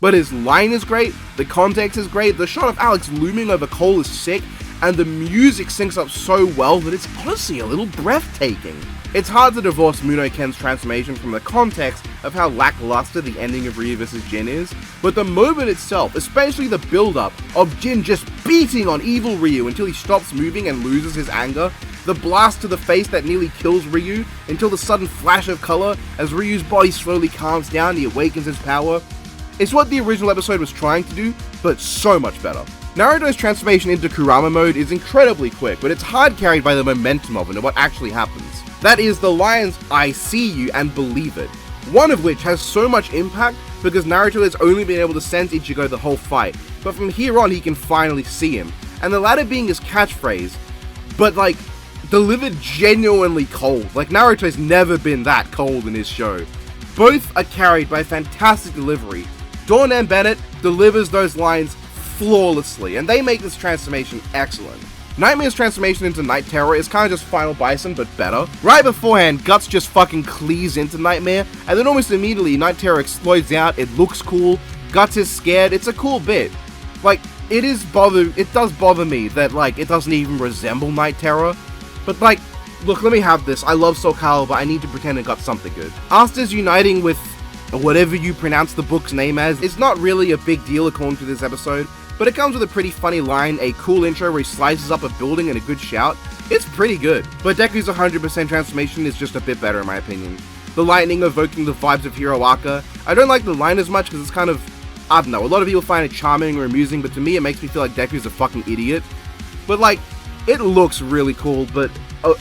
But his line is great, the context is great, the shot of Alex looming over Cole is sick, and the music syncs up so well that it's honestly a little breathtaking. It's hard to divorce Muno Ken's transformation from the context of how lackluster the ending of Ryu vs Jin is, but the moment itself, especially the build-up of Jin just beating on evil Ryu until he stops moving and loses his anger, the blast to the face that nearly kills Ryu, until the sudden flash of color as Ryu's body slowly calms down and he awakens his power, it's what the original episode was trying to do, but so much better. Naruto's transformation into Kurama mode is incredibly quick, but it's hard carried by the momentum of it and what actually happens. That is the lines, "I see you and believe it," one of which has so much impact because Naruto has only been able to sense Ichigo the whole fight, but from here on he can finally see him, and the latter being his catchphrase, but like, delivered genuinely cold. Like, Naruto's never been that cold in his show. Both are carried by fantastic delivery. Dawn M. Bennett delivers those lines flawlessly, and they make this transformation excellent. Nightmare's transformation into Night Terror is kind of just Final Bison, but better. Right beforehand, Guts just fucking cleaves into Nightmare, and then almost immediately Night Terror explodes out, it looks cool, Guts is scared, it's a cool bit. Like, it does bother me that, like, it doesn't even resemble Night Terror, but like, look, let me have this, I love Soul Calibur, I need to pretend it got something good. Asta's uniting with or whatever you pronounce the book's name as. It's not really a big deal according to this episode, but it comes with a pretty funny line, a cool intro where he slices up a building and a good shout. It's pretty good, but Deku's 100% transformation is just a bit better in my opinion. The lightning evoking the vibes of Hiroaka. I don't like the line as much because it's kind of, I don't know, a lot of people find it charming or amusing, but to me it makes me feel like Deku's a fucking idiot. But like, it looks really cool, but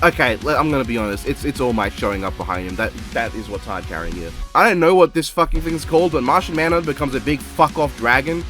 okay, I'm gonna be honest, it's All Might showing up behind him. That is what's hard carrying here. I don't know what this fucking thing's called, but Martian Manhunter becomes a big fuck off dragon.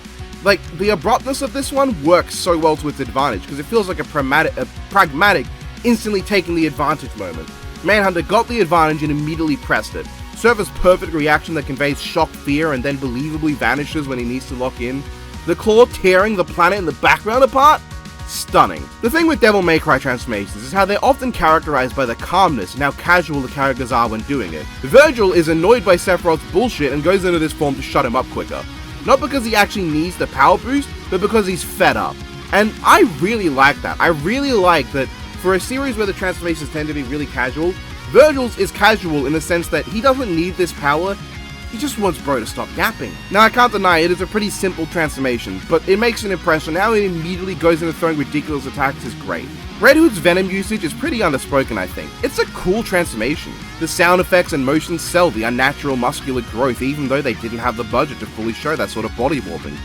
Like, the abruptness of this one works so well to its advantage, because it feels like a pragmatic, instantly taking the advantage moment. Manhunter got the advantage and immediately pressed it. Surfa's perfect reaction that conveys shock, fear, and then believably vanishes when he needs to lock in. The claw tearing the planet in the background apart? Stunning. The thing with Devil May Cry transformations is how they're often characterized by the calmness and how casual the characters are when doing it. Virgil is annoyed by Sephiroth's bullshit and goes into this form to shut him up quicker. Not because he actually needs the power boost, but because he's fed up. And I really like that. I really like that for a series where the transformations tend to be really casual, Virgil's is casual in the sense that he doesn't need this power, he just wants bro to stop yapping. Now I can't deny it is a pretty simple transformation, but it makes an impression. How it immediately goes into throwing ridiculous attacks is great. Red Hood's venom usage is pretty underspoken, I think. It's a cool transformation. The sound effects and motions sell the unnatural muscular growth, even though they didn't have the budget to fully show that sort of body warping.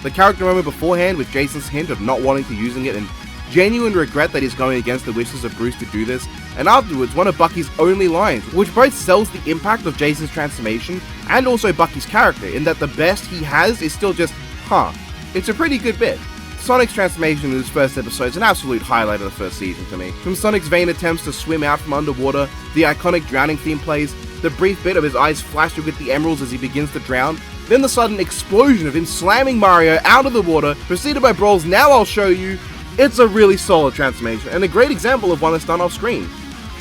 The character moment beforehand with Jason's hint of not wanting to using it and genuine regret that he's going against the wishes of Bruce to do this, and afterwards one of Bucky's only lines, which both sells the impact of Jason's transformation and also Bucky's character, in that the best he has is still just, huh. It's a pretty good bit. Sonic's transformation in this first episode is an absolute highlight of the first season to me. From Sonic's vain attempts to swim out from underwater, the iconic drowning theme plays, the brief bit of his eyes flashing with the emeralds as he begins to drown, then the sudden explosion of him slamming Mario out of the water, preceded by Brawl's "Now I'll show you." It's a really solid transformation, and a great example of one that's done off screen.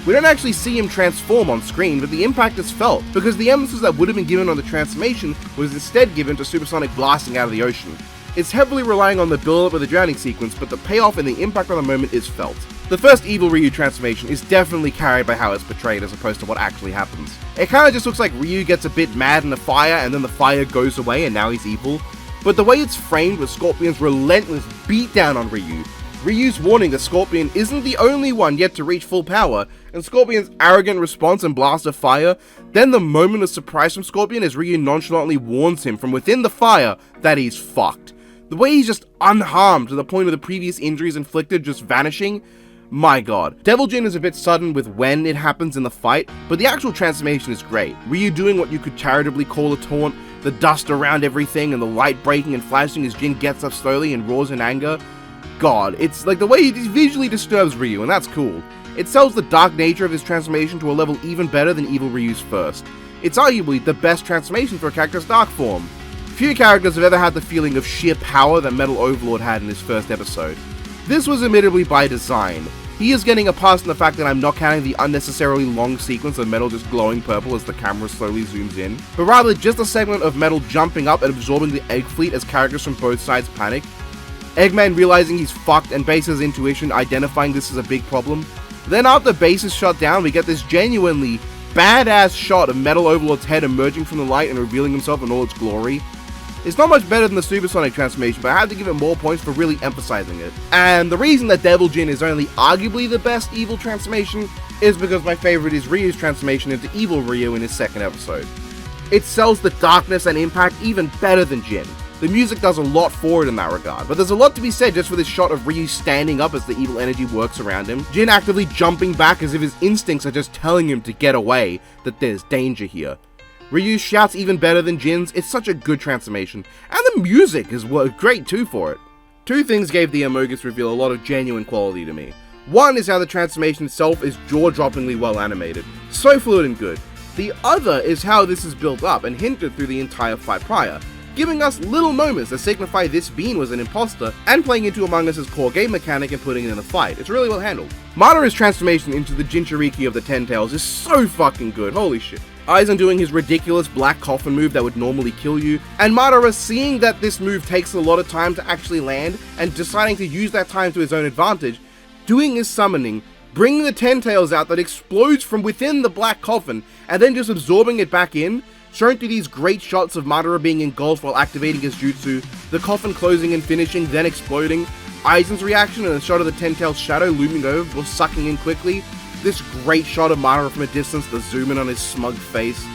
We don't actually see him transform on screen, but the impact is felt, because the emphasis that would have been given on the transformation was instead given to Supersonic blasting out of the ocean. It's heavily relying on the build-up of the drowning sequence, but the payoff and the impact on the moment is felt. The first Evil Ryu transformation is definitely carried by how it's portrayed as opposed to what actually happens. It kinda just looks like Ryu gets a bit mad in the fire, and then the fire goes away and now he's evil. But the way it's framed with Scorpion's relentless beatdown on Ryu, Ryu's warning that Scorpion isn't the only one yet to reach full power, and Scorpion's arrogant response and blast of fire, then the moment of surprise from Scorpion as Ryu nonchalantly warns him from within the fire that he's fucked. The way he's just unharmed to the point of the previous injuries inflicted just vanishing, my god. Devil Jin is a bit sudden with when it happens in the fight, but the actual transformation is great. Ryu doing what you could charitably call a taunt, the dust around everything and the light breaking and flashing as Jin gets up slowly and roars in anger. God, it's like the way he visually disturbs Ryu, and that's cool. It sells the dark nature of his transformation to a level even better than Evil Ryu's first. It's arguably the best transformation for a character's dark form. Few characters have ever had the feeling of sheer power that Metal Overlord had in his first episode. This was admittedly by design. He is getting a pass on the fact that I'm not counting the unnecessarily long sequence of Metal just glowing purple as the camera slowly zooms in, but rather just a segment of Metal jumping up and absorbing the Egg Fleet as characters from both sides panic. Eggman realizing he's fucked and Base's intuition identifying this as a big problem. Then after Base is shut down, we get this genuinely badass shot of Metal Overlord's head emerging from the light and revealing himself in all its glory. It's not much better than the Supersonic transformation, but I have to give it more points for really emphasizing it. And the reason that Devil Jin is only arguably the best evil transformation is because my favorite is Ryu's transformation into Evil Ryu in his second episode. It sells the darkness and impact even better than Jin. The music does a lot for it in that regard, but there's a lot to be said just for this shot of Ryu standing up as the evil energy works around him, Jin actively jumping back as if his instincts are just telling him to get away, that there's danger here. Ryu shouts even better than Jin's. It's such a good transformation, and the music is great too for it. Two things gave the Amogus reveal a lot of genuine quality to me. One is how the transformation itself is jaw-droppingly well animated, so fluid and good. The other is how this is built up and hinted through the entire fight prior, giving us little moments that signify this being was an imposter, and playing into Among Us' core game mechanic and putting it in the fight. It's really well handled. Madara's transformation into the Jinchuriki of the Ten Tails is so fucking good, holy shit. Aizen doing his ridiculous black coffin move that would normally kill you, and Madara seeing that this move takes a lot of time to actually land, and deciding to use that time to his own advantage, doing his summoning, bringing the Ten Tails out that explodes from within the black coffin, and then just absorbing it back in. shown through these great shots of Madara being engulfed while activating his jutsu, the coffin closing and finishing, then exploding, Aizen's reaction and a shot of the Ten-Tailed shadow looming over before sucking in quickly, this great shot of Madara from a distance, the zoom in on his smug face.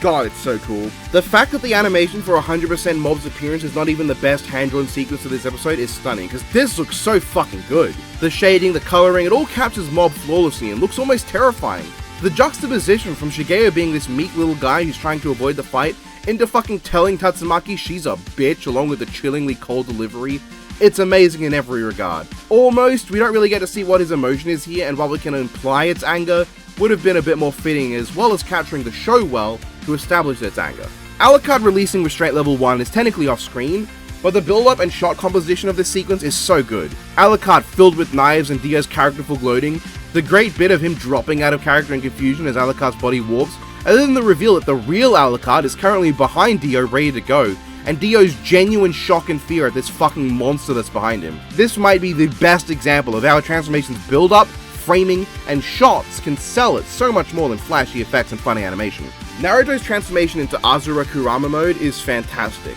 God, it's so cool. The fact that the animation for 100% Mob's appearance is not even the best hand-drawn sequence of this episode is stunning, because this looks so fucking good. The shading, the coloring, it all captures Mob flawlessly and looks almost terrifying. The juxtaposition from Shigeo being this meek little guy who's trying to avoid the fight, into fucking telling Tatsumaki she's a bitch along with the chillingly cold delivery, it's amazing in every regard. Almost, we don't really get to see what his emotion is here, and while we can imply it's anger, would have been a bit more fitting as well as capturing the show well to establish its anger. Alucard releasing Restraint Level 1 is technically off screen, but the build-up and shot composition of this sequence is so good. Alucard filled with knives and Dio's characterful gloating, the great bit of him dropping out of character in confusion as Alucard's body warps, and then the reveal that the real Alucard is currently behind Dio ready to go, and Dio's genuine shock and fear at this fucking monster that's behind him. This might be the best example of how a transformation's build-up, framing, and shots can sell it so much more than flashy effects and funny animation. Naruto's transformation into Azura Kurama mode is fantastic.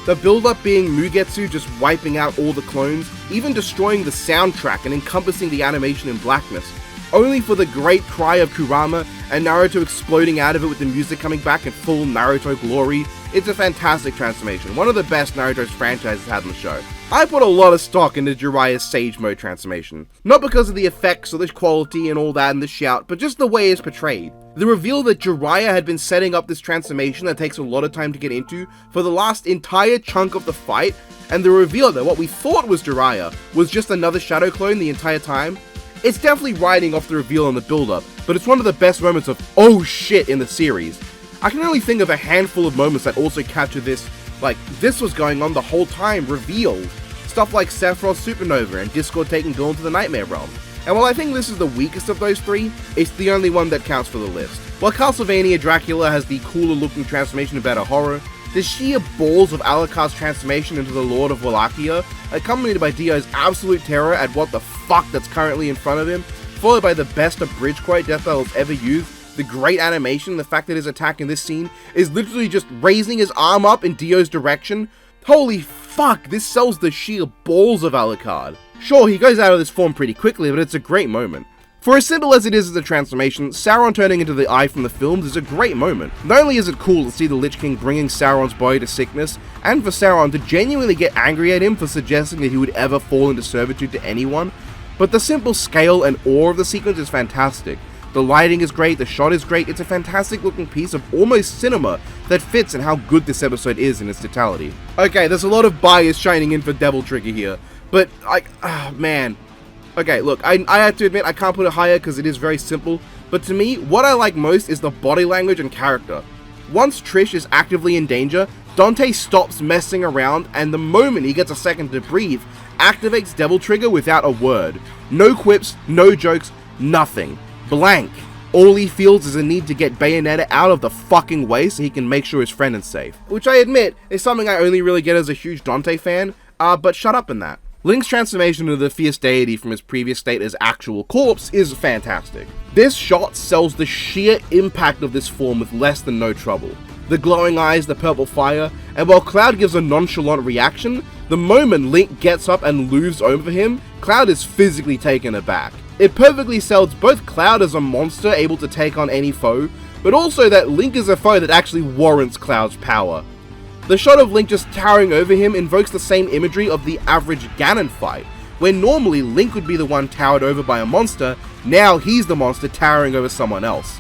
The build-up being Mugetsu just wiping out all the clones, even destroying the soundtrack and encompassing the animation in blackness, only for the great cry of Kurama and Naruto exploding out of it with the music coming back in full Naruto glory. It's a fantastic transformation, one of the best Naruto's franchise has had on the show. I put a lot of stock into Jiraiya's Sage Mode transformation, not because of the effects or the quality and all that and the shout, but just the way it's portrayed. The reveal that Jiraiya had been setting up this transformation that takes a lot of time to get into for the last entire chunk of the fight, and the reveal that what we thought was Jiraiya was just another shadow clone the entire time, it's definitely riding off the reveal and the build-up, but it's one of the best moments of oh shit in the series. I can only think of a handful of moments that also capture this, like this was going on the whole time, revealed. Stuff like Sephiroth's Supernova and Discord taking Bill into the Nightmare Realm. And while I think this is the weakest of those three, it's the only one that counts for the list. While Castlevania Dracula has the cooler looking transformation of better horror, the sheer balls of Alucard's transformation into the Lord of Wallachia, accompanied by Dio's absolute terror at what the fuck that's currently in front of him, followed by the best abridged quote Death Battle's ever used, the great animation, the fact that his attack in this scene is literally just raising his arm up in Dio's direction. Holy fuck, this sells the sheer balls of Alucard. Sure, he goes out of this form pretty quickly, but it's a great moment. For as simple as it is as a transformation, Sauron turning into the Eye from the films is a great moment. Not only is it cool to see the Lich King bringing Sauron's body to sickness, and for Sauron to genuinely get angry at him for suggesting that he would ever fall into servitude to anyone, but the simple scale and awe of the sequence is fantastic. The lighting is great, the shot is great, it's a fantastic looking piece of almost cinema that fits in how good this episode is in its totality. Okay, there's a lot of bias shining in for Devil Trigger here, but man. Okay, look, I have to admit I can't put it higher because it is very simple, but to me, what I like most is the body language and character. Once Trish is actively in danger, Dante stops messing around, and the moment he gets a second to breathe, activates Devil Trigger without a word. No quips, no jokes, nothing. Blank. All he feels is a need to get Bayonetta out of the fucking way so he can make sure his friend is safe. Which I admit is something I only really get as a huge Dante fan, but shut up in that. Link's transformation into the fierce deity from his previous state as actual corpse is fantastic. This shot sells the sheer impact of this form with less than no trouble. The glowing eyes, the purple fire, and while Cloud gives a nonchalant reaction, the moment Link gets up and looms over him, Cloud is physically taken aback. It perfectly sells both Cloud as a monster able to take on any foe, but also that Link is a foe that actually warrants Cloud's power. The shot of Link just towering over him invokes the same imagery of the average Ganon fight, where normally Link would be the one towered over by a monster, now he's the monster towering over someone else.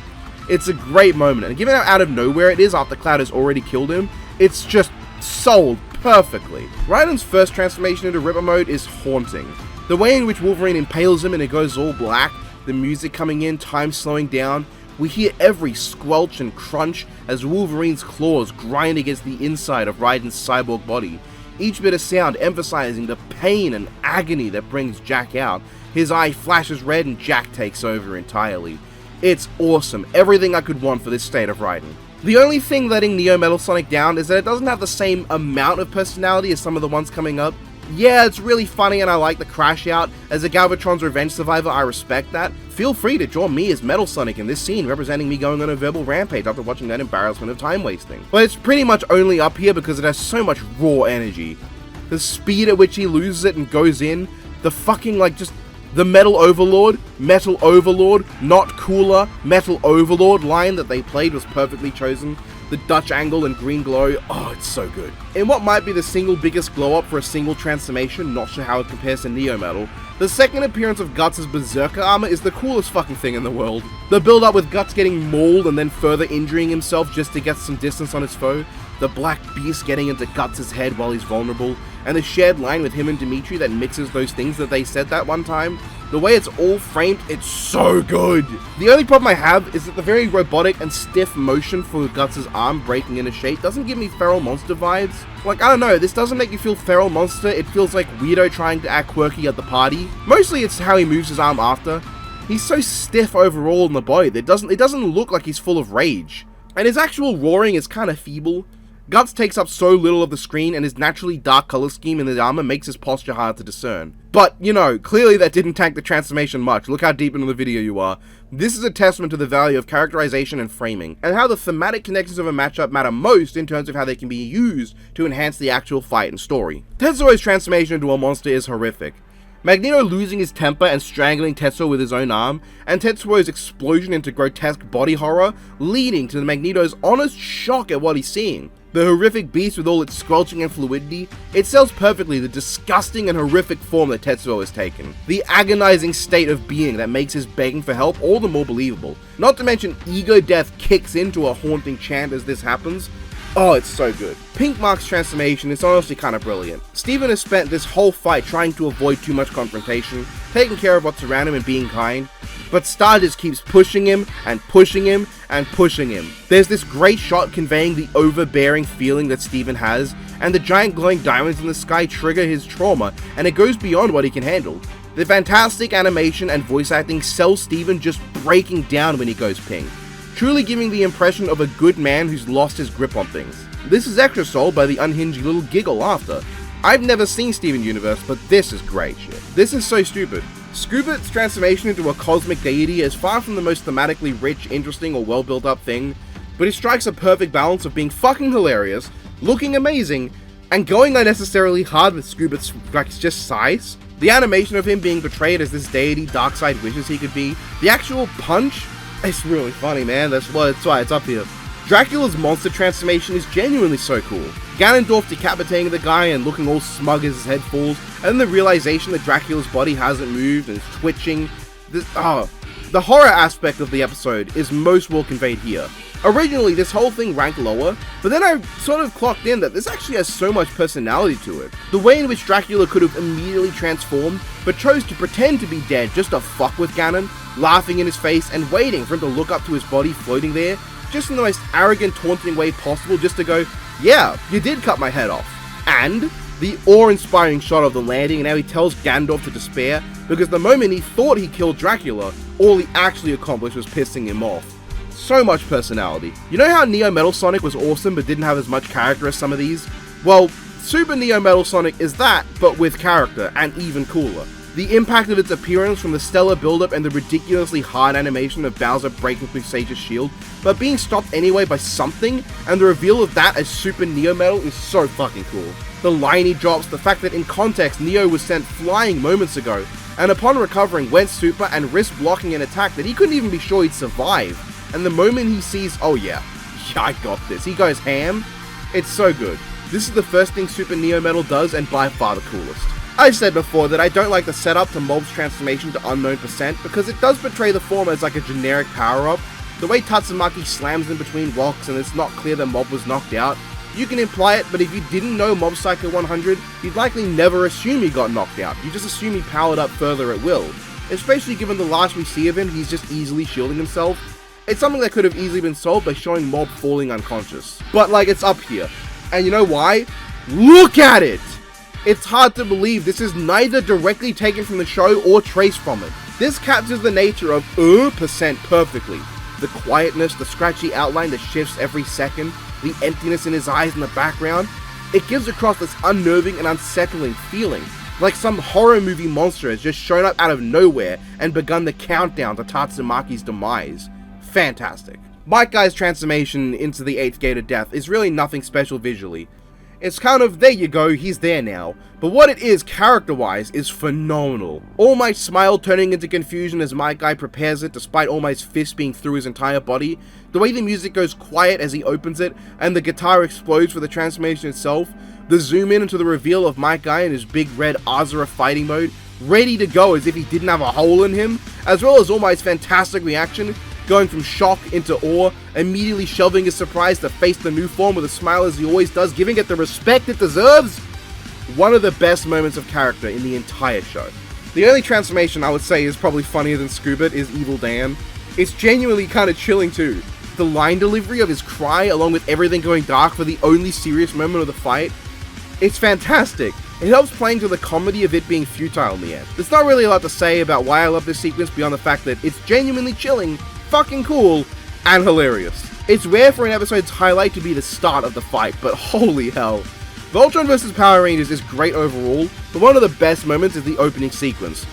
It's a great moment, and given how out of nowhere it is after Cloud has already killed him, it's just sold perfectly. Raiden's first transformation into Ripper mode is haunting. The way in which Wolverine impales him and it goes all black, the music coming in, time slowing down, we hear every squelch and crunch as Wolverine's claws grind against the inside of Raiden's cyborg body, each bit of sound emphasizing the pain and agony that brings Jack out. His eye flashes red and Jack takes over entirely. It's awesome, everything I could want for this state of Raiden. The only thing letting Neo Metal Sonic down is that it doesn't have the same amount of personality as some of the ones coming up, Yeah, it's really funny and I like the crash out. As a Galvatron's revenge survivor, I respect that. Feel free to draw me as Metal Sonic in this scene, representing me going on a verbal rampage after watching that embarrassment of time wasting. But it's pretty much only up here because it has so much raw energy. The speed at which he loses it and goes in, the fucking just the Metal Overlord, not cooler, Metal Overlord line that they played was perfectly chosen. The Dutch angle and green glow, oh, it's so good. In what might be the single biggest glow up for a single transformation, not sure how it compares to Neo Metal, the second appearance of Guts' Berserker armor is the coolest fucking thing in the world. The build up with Guts getting mauled and then further injuring himself just to get some distance on his foe, the Black Beast getting into Guts' head while he's vulnerable, and the shared line with him and Dimitri that mixes those things that they said that one time. The way it's all framed, it's so good. The only problem I have is that the very robotic and stiff motion for Guts' arm breaking into shape doesn't give me Feral Monster vibes. I don't know, this doesn't make you feel Feral Monster, it feels like Weirdo trying to act quirky at the party. Mostly it's how he moves his arm after. He's so stiff overall in the body that it doesn't look like he's full of rage. And his actual roaring is kind of feeble. Guts takes up so little of the screen and his naturally dark color scheme in the armor makes his posture hard to discern. But, clearly that didn't tank the transformation much. Look how deep into the video you are. This is a testament to the value of characterization and framing, and how the thematic connections of a matchup matter most in terms of how they can be used to enhance the actual fight and story. Tetsuo's transformation into a monster is horrific. Magneto losing his temper and strangling Tetsuo with his own arm, and Tetsuo's explosion into grotesque body horror, leading to Magneto's honest shock at what he's seeing. The horrific beast with all its squelching and fluidity, it sells perfectly the disgusting and horrific form that Tetsuo has taken. The agonizing state of being that makes his begging for help all the more believable. Not to mention ego death kicks into a haunting chant as this happens. Oh, it's so good. Pink Mark's transformation is honestly kind of brilliant. Steven has spent this whole fight trying to avoid too much confrontation, taking care of what's around him and being kind, but Star just keeps pushing him and pushing him and pushing him. There's this great shot conveying the overbearing feeling that Steven has, and the giant glowing diamonds in the sky trigger his trauma, and it goes beyond what he can handle. The fantastic animation and voice acting sell Steven just breaking down when he goes pink, truly giving the impression of a good man who's lost his grip on things. This is extra sold by the unhinged little giggle after. I've never seen Steven Universe, but this is great shit. This is so stupid. Scubert's transformation into a cosmic deity is far from the most thematically rich, interesting, or well built up thing, but it strikes a perfect balance of being fucking hilarious, looking amazing, and going unnecessarily hard with Scubert's just size. The animation of him being portrayed as this deity Darkseid wishes he could be, the actual punch, it's really funny, man. That's why it's up here. Dracula's monster transformation is genuinely so cool. Ganondorf decapitating the guy and looking all smug as his head falls, and then the realization that Dracula's body hasn't moved and is twitching. The horror aspect of the episode is most well conveyed here. Originally, this whole thing ranked lower, but then I sort of clocked in that this actually has so much personality to it. The way in which Dracula could have immediately transformed, but chose to pretend to be dead just to fuck with Ganon, laughing in his face and waiting for him to look up to his body floating there, just in the most arrogant, taunting way possible, just to go, yeah, you did cut my head off. And the awe-inspiring shot of the landing and how he tells Gandalf to despair, because the moment he thought he killed Dracula, all he actually accomplished was pissing him off. So much personality. You know how Neo Metal Sonic was awesome but didn't have as much character as some of these? Well, Super Neo Metal Sonic is that, but with character, and even cooler. The impact of its appearance from the stellar build-up and the ridiculously hard animation of Bowser breaking through Sage's shield, but being stopped anyway by something, and the reveal of that as Super Neo Metal is so fucking cool. The line he drops, the fact that in context Neo was sent flying moments ago, and upon recovering went super and risked blocking an attack that he couldn't even be sure he'd survive, and the moment he sees, oh yeah, I got this, he goes ham. It's so good. This is the first thing Super Neo Metal does, and by far the coolest. I've said before that I don't like the setup to Mob's transformation to unknown percent because it does portray the form as like a generic power-up. The way Tatsumaki slams in between rocks and it's not clear that Mob was knocked out, you can imply it, but if you didn't know Mob Psycho 100, you'd likely never assume he got knocked out. You just assume he powered up further at will. Especially given the last we see of him, he's just easily shielding himself. It's something that could have easily been solved by showing Mob falling unconscious. But like, it's up here. And you know why? Look at it! It's hard to believe this is neither directly taken from the show or traced from it. This captures the nature of percent perfectly. The quietness, the scratchy outline that shifts every second, the emptiness in his eyes in the background. it gives across this unnerving and unsettling feeling, like some horror movie monster has just shown up out of nowhere and begun the countdown to Tatsumaki's demise. Fantastic. Might Guy's transformation into the 8th Gate of Death is really nothing special visually. It's kind of, there you go, he's there now. But what it is, character-wise, is phenomenal. All Might's smile turning into confusion as Might Guy prepares it despite All Might's fist being through his entire body, the way the music goes quiet as he opens it, and the guitar explodes for the transformation itself, the zoom in into the reveal of Might Guy in his big red Azura fighting mode, ready to go as if he didn't have a hole in him, as well as All Might's fantastic reaction, going from shock into awe, immediately shelving his surprise to face the new form with a smile as he always does, giving it the respect it deserves. One of the best moments of character in the entire show. The only transformation I would say is probably funnier than Scuba is Evil Dan. It's genuinely kind of chilling too. The line delivery of his cry along with everything going dark for the only serious moment of the fight, it's fantastic. It helps playing to the comedy of it being futile in the end. There's not really a lot to say about why I love this sequence beyond the fact that it's genuinely chilling, fucking cool, and hilarious. It's rare for an episode's highlight to be the start of the fight, but holy hell. Voltron vs Power Rangers is great overall, but one of the best moments is the opening sequence.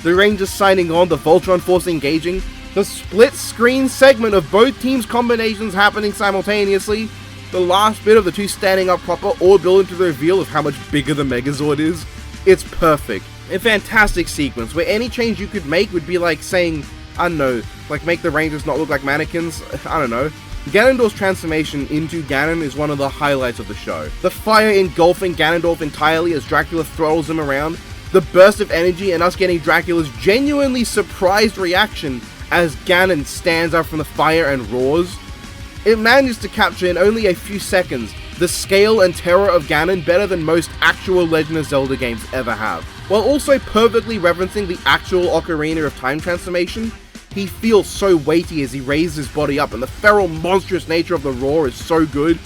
The Rangers signing on, the Voltron Force engaging, the split screen segment of both teams' combinations happening simultaneously, the last bit of the two standing up proper, all build into the reveal of how much bigger the Megazord is. It's perfect. A fantastic sequence where any change you could make would be like saying, I don't know, like make the Rangers not look like mannequins, I don't know. Ganondorf's transformation into Ganon is one of the highlights of the show. The fire engulfing Ganondorf entirely as Dracula throws him around, the burst of energy and us getting Dracula's genuinely surprised reaction as Ganon stands up from the fire and roars. It manages to capture in only a few seconds the scale and terror of Ganon better than most actual Legend of Zelda games ever have. While also perfectly referencing the actual Ocarina of Time transformation, he feels so weighty as he raises his body up, and the feral monstrous nature of the roar is so good.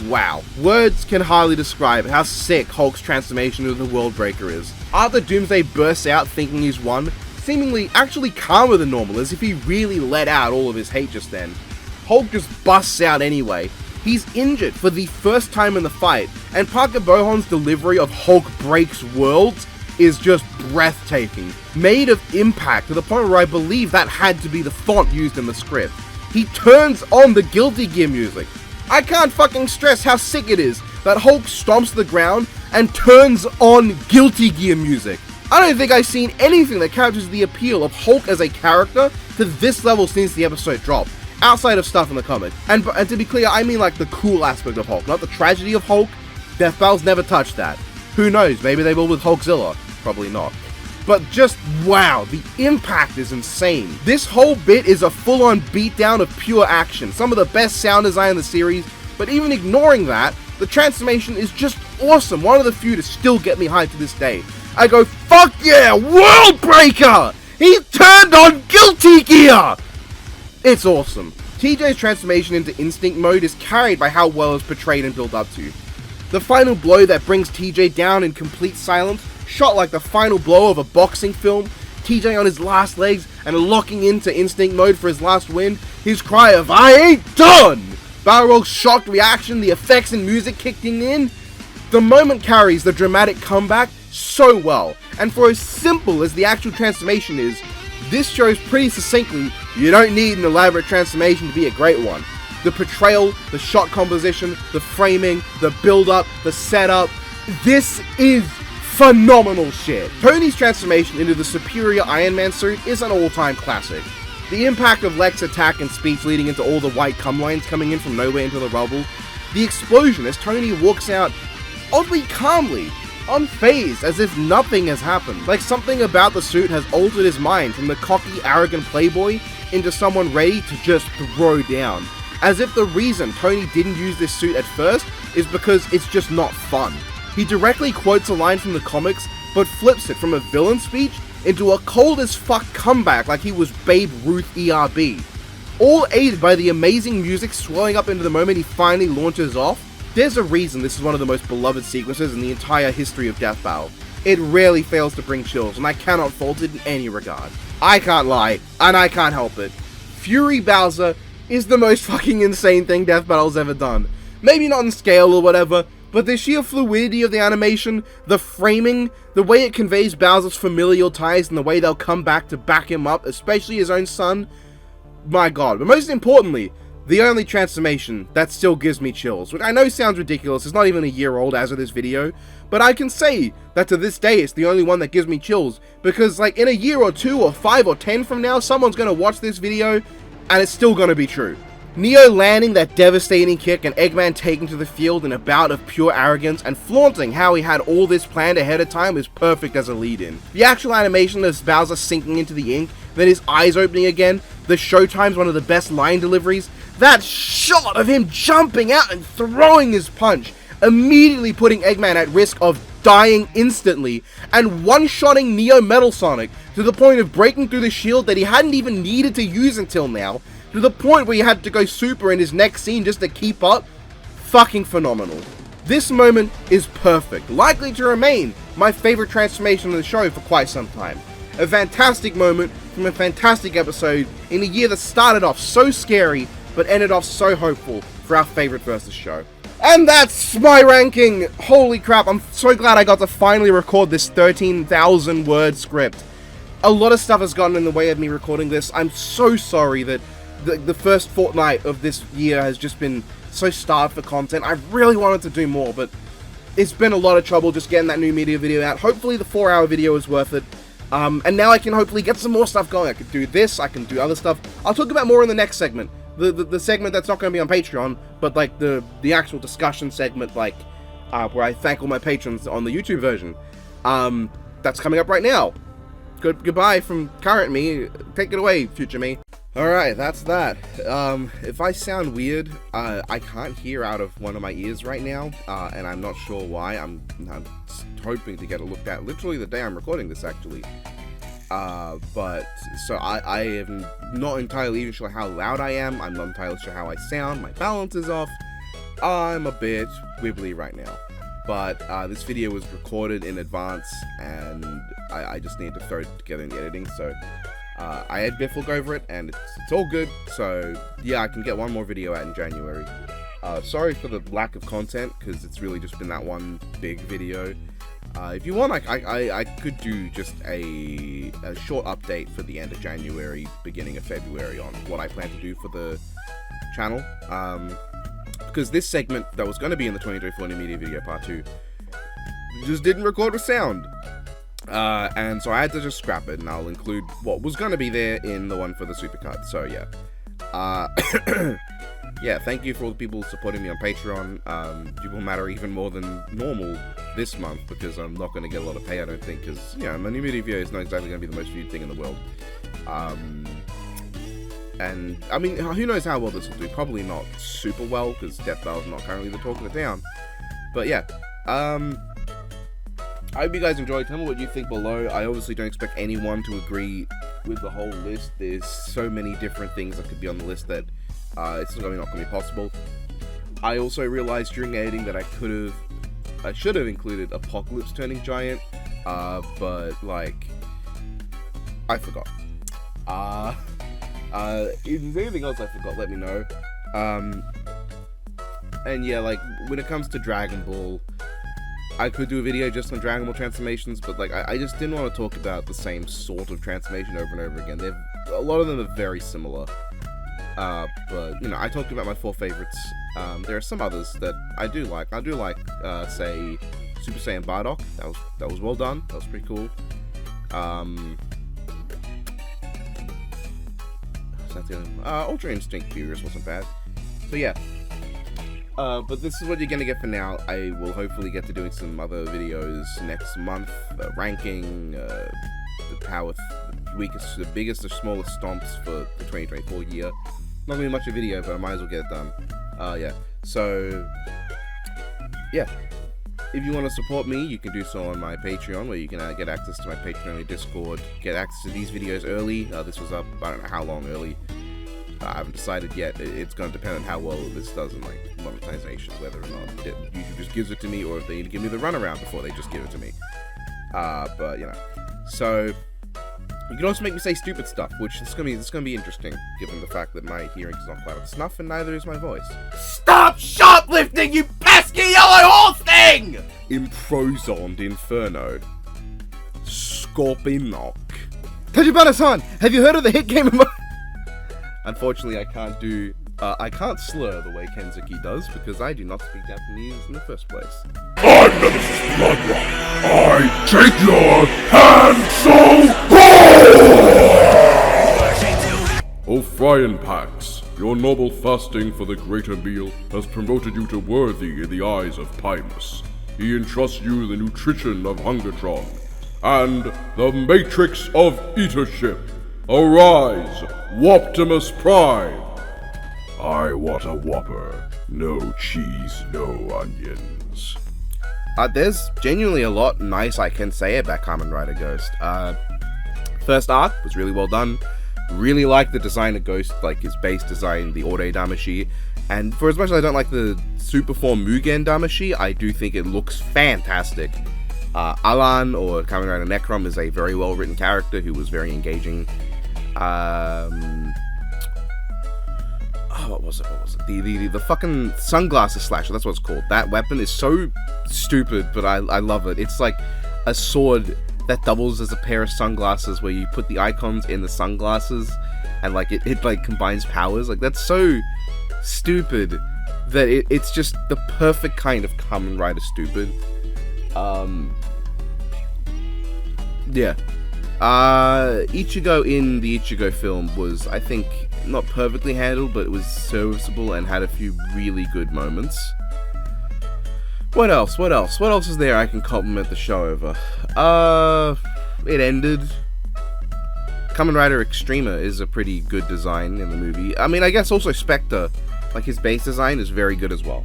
Wow. Words can hardly describe how sick Hulk's transformation into the World Breaker is. After Doomsday bursts out thinking he's won, seemingly actually calmer than normal as if he really let out all of his hate just then, Hulk just busts out anyway. He's injured for the first time in the fight, and Parker Bohan's delivery of Hulk breaks worlds is just breathtaking. Made of impact to the point where I believe that had to be the font used in the script. He turns on the Guilty Gear music. I can't fucking stress how sick it is that Hulk stomps the ground and turns on Guilty Gear music. I don't think I've seen anything that captures the appeal of Hulk as a character to this level since the episode dropped, outside of stuff in the comic. And to be clear, I mean like the cool aspect of Hulk, not the tragedy of Hulk. Death Battle's never touched that. Who knows, maybe they will with Hulkzilla. Probably not. But just wow, the impact is insane. This whole bit is a full-on beatdown of pure action, some of the best sound design in the series, but even ignoring that, the transformation is just awesome, one of the few to still get me hyped to this day. I go, fuck yeah, World Breaker! He turned on Guilty Gear! It's awesome. TJ's transformation into Instinct mode is carried by how well it's portrayed and built up to. The final blow that brings TJ down in complete silence, shot like the final blow of a boxing film, TJ on his last legs and locking into Instinct mode for his last win, his cry of "I ain't done!" Balrog's shocked reaction, the effects and music kicking in. The moment carries the dramatic comeback so well, and for as simple as the actual transformation is, this shows pretty succinctly you don't need an elaborate transformation to be a great one. The portrayal, the shot composition, the framing, the build-up, the setup, this is phenomenal shit. Tony's transformation into the superior Iron Man suit is an all-time classic. The impact of Lex's attack and speech leading into all the white cum lines coming in from nowhere into the rubble. The explosion as Tony walks out oddly calmly, unfazed, as if nothing has happened. Like something about the suit has altered his mind from the cocky, arrogant playboy into someone ready to just throw down. As if the reason Tony didn't use this suit at first is because it's just not fun. He directly quotes a line from the comics, but flips it from a villain speech into a cold as fuck comeback like he was Babe Ruth ERB. All aided by the amazing music swelling up into the moment he finally launches off. There's a reason this is one of the most beloved sequences in the entire history of Death Battle. It rarely fails to bring chills, and I cannot fault it in any regard. I can't lie, and I can't help it. Fury Bowser is the most fucking insane thing Death Battle's ever done. Maybe not in scale or whatever, but the sheer fluidity of the animation, the framing, the way it conveys Bowser's familial ties and the way they'll come back to back him up, especially his own son, my god. But most importantly, the only transformation that still gives me chills, which I know sounds ridiculous, it's not even a year old as of this video, but I can say that to this day it's the only one that gives me chills, because like in a year or 2 or 5 or 10 from now, someone's gonna watch this video and it's still gonna be true. Neo landing that devastating kick and Eggman taking to the field in a bout of pure arrogance and flaunting how he had all this planned ahead of time is perfect as a lead-in. The actual animation of Bowser sinking into the ink, then his eyes opening again, the Showtime's one of the best line deliveries, that shot of him jumping out and throwing his punch, immediately putting Eggman at risk of dying instantly, and one-shotting Neo Metal Sonic to the point of breaking through the shield that he hadn't even needed to use until now, to the point where he had to go super in his next scene just to keep up. Fucking phenomenal. This moment is perfect, likely to remain my favorite transformation of the show for quite some time. A fantastic moment from a fantastic episode in a year that started off so scary, but ended off so hopeful for our favorite versus show. And that's my ranking! Holy crap, I'm so glad I got to finally record this 13,000 word script. A lot of stuff has gotten in the way of me recording this. I'm so sorry that the first fortnight of this year has just been so starved for content. I really wanted to do more, but it's been a lot of trouble just getting that new media video out. Hopefully the 4-hour video is worth it. And now I can hopefully get some more stuff going. I can do this, I can do other stuff. I'll talk about more in the next segment. The segment that's not going to be on Patreon, but like the actual discussion segment, like where I thank all my patrons on the YouTube version. That's coming up right now. Goodbye from current me. Take it away, future me. Alright, that's that. If I sound weird, I can't hear out of one of my ears right now, and I'm not sure why. I'm hoping to get it looked at literally the day I'm recording this, actually. But, so I am not entirely even sure how loud I am. I'm not entirely sure how I sound. My balance is off. I'm a bit wibbly right now. But, this video was recorded in advance, and I just need to throw it together in the editing, so I had Biff look over it, and it's all good, so yeah, I can get one more video out in January. Sorry for the lack of content, because it's really just been that one big video. If you want, I could do just a short update for the end of January, beginning of February on what I plan to do for the channel. Because this segment that was going to be in the 2024 New Media Video Part 2 just didn't record with sound. And so I had to just scrap it, and I'll include what was going to be there in the one for the supercut, so yeah. Yeah, thank you for all the people supporting me on Patreon. You will matter even more than normal this month, because I'm not going to get a lot of pay, I don't think, because, you know, my new media video is not exactly going to be the most viewed thing in the world. And, I mean, who knows how well this will do? Probably not super well, because Death Bell's not currently the talk of the town. But yeah, I hope you guys enjoyed. Tell me what you think below. I obviously don't expect anyone to agree with the whole list. There's so many different things that could be on the list that it's not going to be possible. I also realized during editing that I should have included Apocalypse turning giant, but like I forgot. If there's anything else I forgot, let me know. And yeah, like when it comes to Dragon Ball, I could do a video just on Dragon Ball transformations, but like I just didn't want to talk about the same sort of transformation over and over again. A lot of them are very similar. But, you know, I talked about my 4 favorites. There are some others that I do like. I do like, say, Super Saiyan Bardock. That was well done. That was pretty cool. Ultra Instinct Furious wasn't bad. So yeah. But this is what you're gonna get for now. I will hopefully get to doing some other videos next month. Ranking, the weakest, the biggest, or smallest stomps for the 2024 year. Not gonna be much of a video, but I might as well get it done. Yeah. So, yeah. If you want to support me, you can do so on my Patreon, where you can get access to my Patreon Discord, get access to these videos early. This was up, I don't know how long early. I haven't decided yet. It's going to depend on how well this does in like monetization, whether or not YouTube just gives it to me, or if they need to give me the runaround before they just give it to me. But you know, so you can also make me say stupid stuff, which is gonna be interesting, given the fact that my hearing is not quite up to snuff, and neither is my voice. Stop shoplifting, you peasant! pesky yellow horse thing! Improzond Inferno. Scorpionok. Tachibana-san, have you heard of the hit game Unfortunately, I can't slur the way Kenzuki does because I do not speak Japanese in the first place. I'm Nemesis Bloodrock. I take your hand so O Fryan Pax, your noble fasting for the greater meal has promoted you to worthy in the eyes of Pymus. He entrusts you the nutrition of Hungertron and the matrix of Eatership. Arise, Woptimus Prime! I want a Whopper. No cheese, no onions. There's genuinely a lot nice I can say about Kamen Rider Ghost. First arc was really well done. Really like the design of Ghost, like his base design, the Ore Damashi. And for as much as I don't like the Superform Mugen Damashi, I do think it looks fantastic. Alan, or Kamen Rider Necrom, is a very well written character who was very engaging. What was it? The fucking sunglasses slasher, that's what it's called. That weapon is so stupid, but I love it. It's like a sword that doubles as a pair of sunglasses where you put the icons in the sunglasses and like it like combines powers. Like, that's so stupid that it's just the perfect kind of Kamen Rider stupid. Yeah. Ichigo in the Ichigo film was, I think, not perfectly handled, but it was serviceable and had a few really good moments. What else is there I can compliment the show over? It ended. Kamen Rider Extrema is a pretty good design in the movie. I mean, I guess also Spectre, like his base design is very good as well.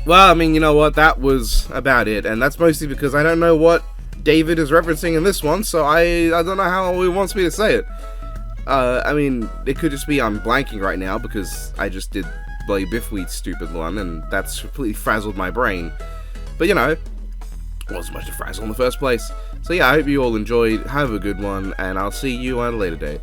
Well, I mean, you know what, that was about it, and that's mostly because I don't know what David is referencing in this one, so I don't know how he wants me to say it. I mean, it could just be I'm blanking right now because I just did Bloody Biffweed's stupid one, and that's completely frazzled my brain. But, you know, wasn't much to frazzle in the first place. So yeah, I hope you all enjoyed, have a good one, and I'll see you at a later date.